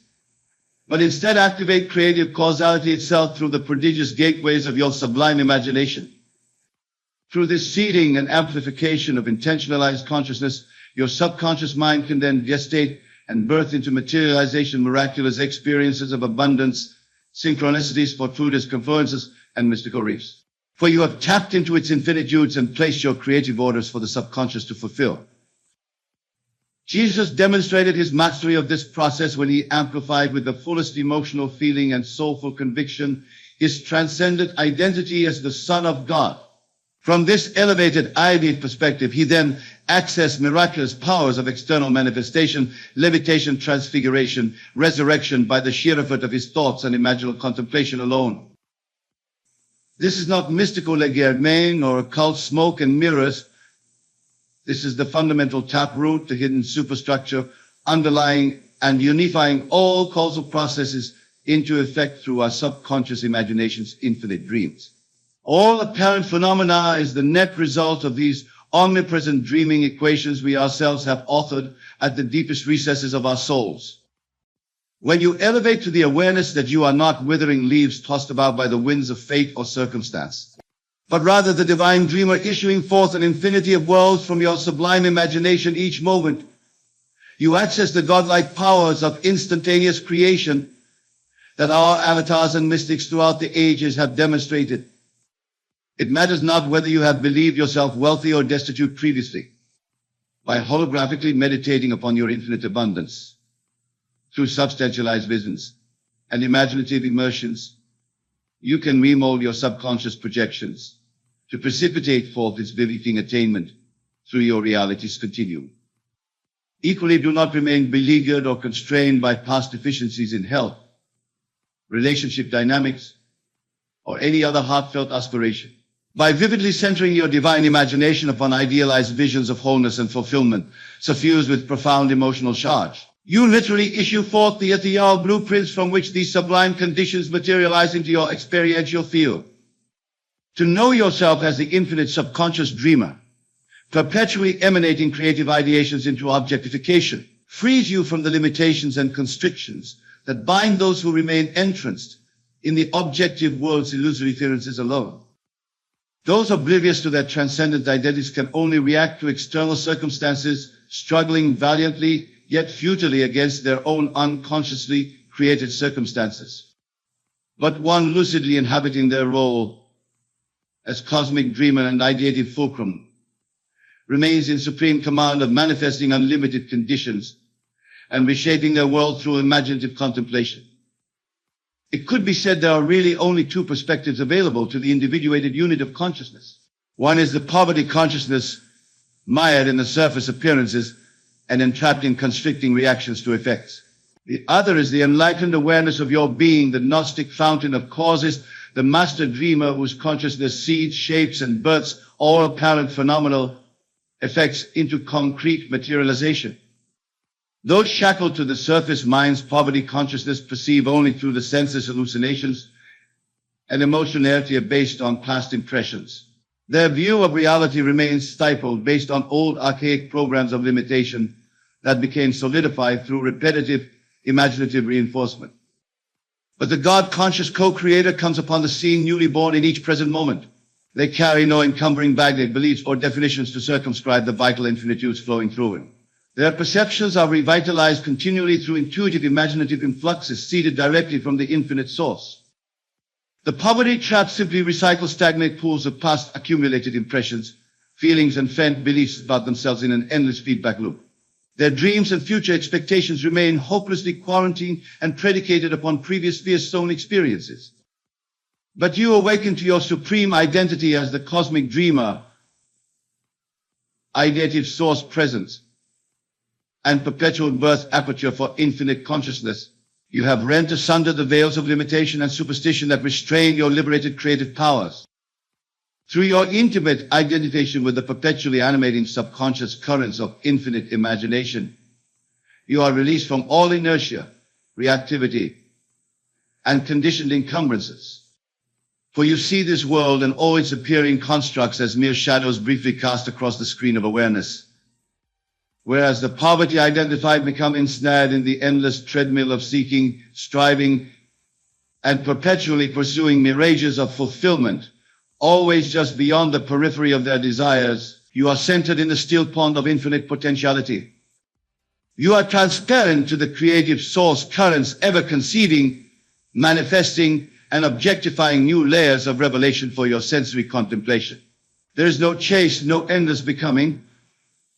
but instead activate creative causality itself through the prodigious gateways of your sublime imagination. Through this seeding and amplification of intentionalized consciousness, your subconscious mind can then gestate and birth into materialization miraculous experiences of abundance, synchronicities, fortuitous confluences, and mystical reefs. For you have tapped into its infinitudes and placed your creative orders for the subconscious to fulfill. Jesus demonstrated his mastery of this process when he amplified with the fullest emotional feeling and soulful conviction his transcendent identity as the Son of God. From this elevated ideal perspective, he then accessed miraculous powers of external manifestation, levitation, transfiguration, resurrection by the sheer effort of his thoughts and imaginal contemplation alone. This is not mystical legerdemain or occult smoke and mirrors. This is the fundamental taproot, the hidden superstructure, underlying and unifying all causal processes into effect through our subconscious imagination's infinite dreams. All apparent phenomena is the net result of these omnipresent dreaming equations we ourselves have authored at the deepest recesses of our souls. When you elevate to the awareness that you are not withering leaves tossed about by the winds of fate or circumstance, but rather the divine dreamer issuing forth an infinity of worlds from your sublime imagination each moment, you access the godlike powers of instantaneous creation that our avatars and mystics throughout the ages have demonstrated. It matters not whether you have believed yourself wealthy or destitute previously. By holographically meditating upon your infinite abundance, through substantialized visions and imaginative immersions, you can remold your subconscious projections to precipitate forth its vivifying attainment through your reality's continuum. Equally, do not remain beleaguered or constrained by past deficiencies in health, relationship dynamics, or any other heartfelt aspiration. By vividly centering your divine imagination upon idealized visions of wholeness and fulfillment, suffused with profound emotional charge, you literally issue forth the ethereal blueprints from which these sublime conditions materialize into your experiential field. To know yourself as the infinite subconscious dreamer, perpetually emanating creative ideations into objectification, frees you from the limitations and constrictions that bind those who remain entranced in the objective world's illusory appearances alone. Those oblivious to their transcendent identities can only react to external circumstances, struggling valiantly yet futilely against their own unconsciously created circumstances. But one lucidly inhabiting their role as cosmic dreamer and ideative fulcrum remains in supreme command of manifesting unlimited conditions and reshaping their world through imaginative contemplation. It could be said there are really only two perspectives available to the individuated unit of consciousness. One is the poverty consciousness, mired in the surface appearances and entrapped in constricting reactions to effects. The other is the enlightened awareness of your being, the Gnostic fountain of causes, the master dreamer whose consciousness seeds, shapes, and births all apparent phenomenal effects into concrete materialization. Those shackled to the surface mind's poverty consciousness perceive only through the senses hallucinations and emotionality are based on past impressions. Their view of reality remains stifled based on old archaic programs of limitation that became solidified through repetitive imaginative reinforcement. But the God-conscious co-creator comes upon the scene newly born in each present moment. They carry no encumbering baggage, beliefs, or definitions to circumscribe the vital infinitudes flowing through him. Their perceptions are revitalized continually through intuitive imaginative influxes seeded directly from the infinite source. The poverty trap simply recycles stagnant pools of past accumulated impressions, feelings, and felt beliefs about themselves in an endless feedback loop. Their dreams and future expectations remain hopelessly quarantined and predicated upon previous fear-sown experiences. But you awaken to your supreme identity as the cosmic dreamer, ideative source presence, and perpetual birth aperture for infinite consciousness. You have rent asunder the veils of limitation and superstition that restrain your liberated creative powers. Through your intimate identification with the perpetually animating subconscious currents of infinite imagination, you are released from all inertia, reactivity, and conditioned encumbrances. For you see this world and all its appearing constructs as mere shadows briefly cast across the screen of awareness. Whereas the poverty identified become ensnared in the endless treadmill of seeking, striving, and perpetually pursuing mirages of fulfillment, always just beyond the periphery of their desires, you are centered in the still pond of infinite potentiality. You are transparent to the creative source currents ever conceiving, manifesting, and objectifying new layers of revelation for your sensory contemplation. There is no chase, no endless becoming,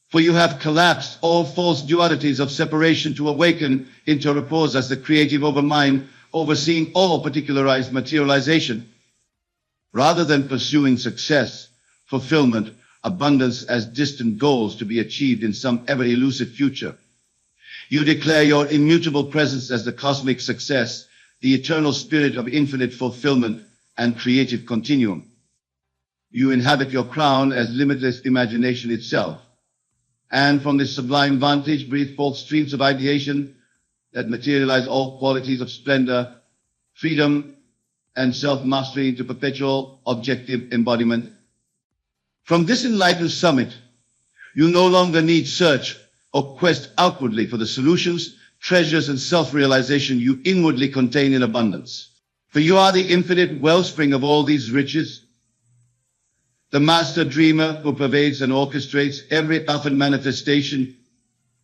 for you have collapsed all false dualities of separation to awaken into repose as the creative overmind, overseeing all particularized materialization. Rather than pursuing success, fulfillment, abundance as distant goals to be achieved in some ever elusive future, you declare your immutable presence as the cosmic success, the eternal spirit of infinite fulfillment and creative continuum. You inhabit your crown as limitless imagination itself, and from this sublime vantage breathe forth streams of ideation that materialize all qualities of splendor, freedom, and self-mastery into perpetual objective embodiment. From this enlightened summit, you no longer need search or quest outwardly for the solutions, treasures, and self-realization you inwardly contain in abundance. For you are the infinite wellspring of all these riches, the master dreamer who pervades and orchestrates every offered manifestation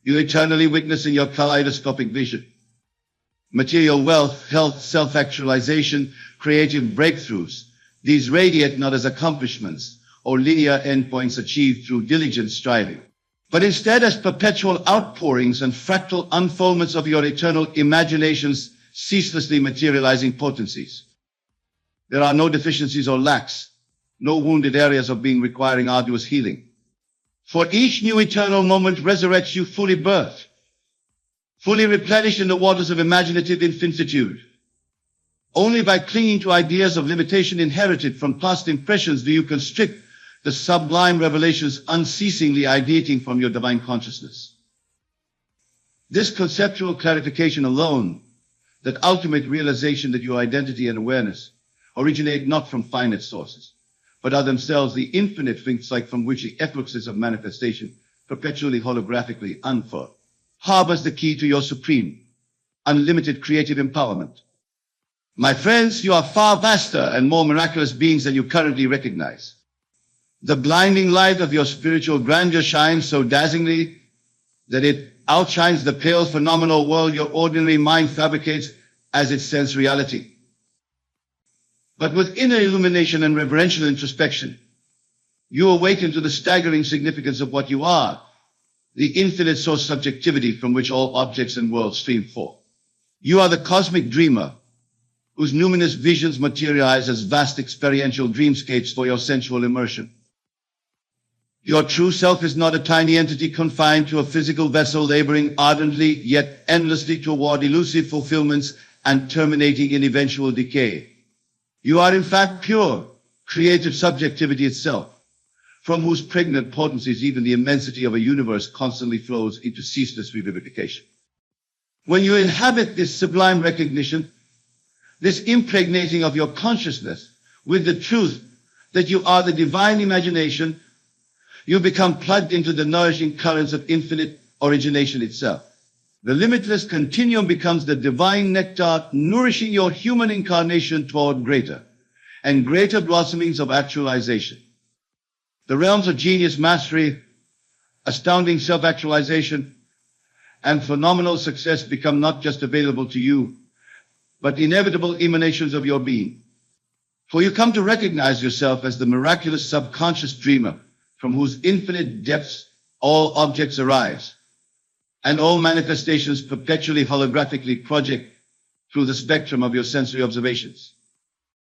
you eternally witness in your kaleidoscopic vision. Material wealth, health, self-actualization, creative breakthroughs, these radiate not as accomplishments or linear endpoints achieved through diligent striving, but instead as perpetual outpourings and fractal unfoldments of your eternal imagination's ceaselessly materializing potencies. There are no deficiencies or lacks, no wounded areas of being requiring arduous healing. For each new eternal moment resurrects you fully birthed, fully replenished in the waters of imaginative infinitude. Only by clinging to ideas of limitation inherited from past impressions do you constrict the sublime revelations unceasingly ideating from your divine consciousness. This conceptual clarification alone, that ultimate realization that your identity and awareness originate not from finite sources, but are themselves the infinite things like from which the effluxes of manifestation perpetually holographically unfurl, harbors the key to your supreme, unlimited creative empowerment. My friends, you are far vaster and more miraculous beings than you currently recognize. The blinding light of your spiritual grandeur shines so dazzlingly that it outshines the pale phenomenal world your ordinary mind fabricates as its sense reality. But with inner illumination and reverential introspection, you awaken to the staggering significance of what you are, the infinite source subjectivity from which all objects and worlds stream forth. You are the cosmic dreamer, whose numinous visions materialize as vast experiential dreamscapes for your sensual immersion. Your true self is not a tiny entity confined to a physical vessel laboring ardently yet endlessly toward elusive fulfillments and terminating in eventual decay. You are in fact pure, creative subjectivity itself, from whose pregnant potencies even the immensity of a universe constantly flows into ceaseless revivification. When you inhabit this sublime recognition, this impregnating of your consciousness with the truth that you are the divine imagination, you become plugged into the nourishing currents of infinite origination itself. The limitless continuum becomes the divine nectar nourishing your human incarnation toward greater and greater blossomings of actualization. The realms of genius mastery, astounding self-actualization, and phenomenal success become not just available to you, but inevitable emanations of your being. For you come to recognize yourself as the miraculous subconscious dreamer from whose infinite depths all objects arise, and all manifestations perpetually holographically project through the spectrum of your sensory observations.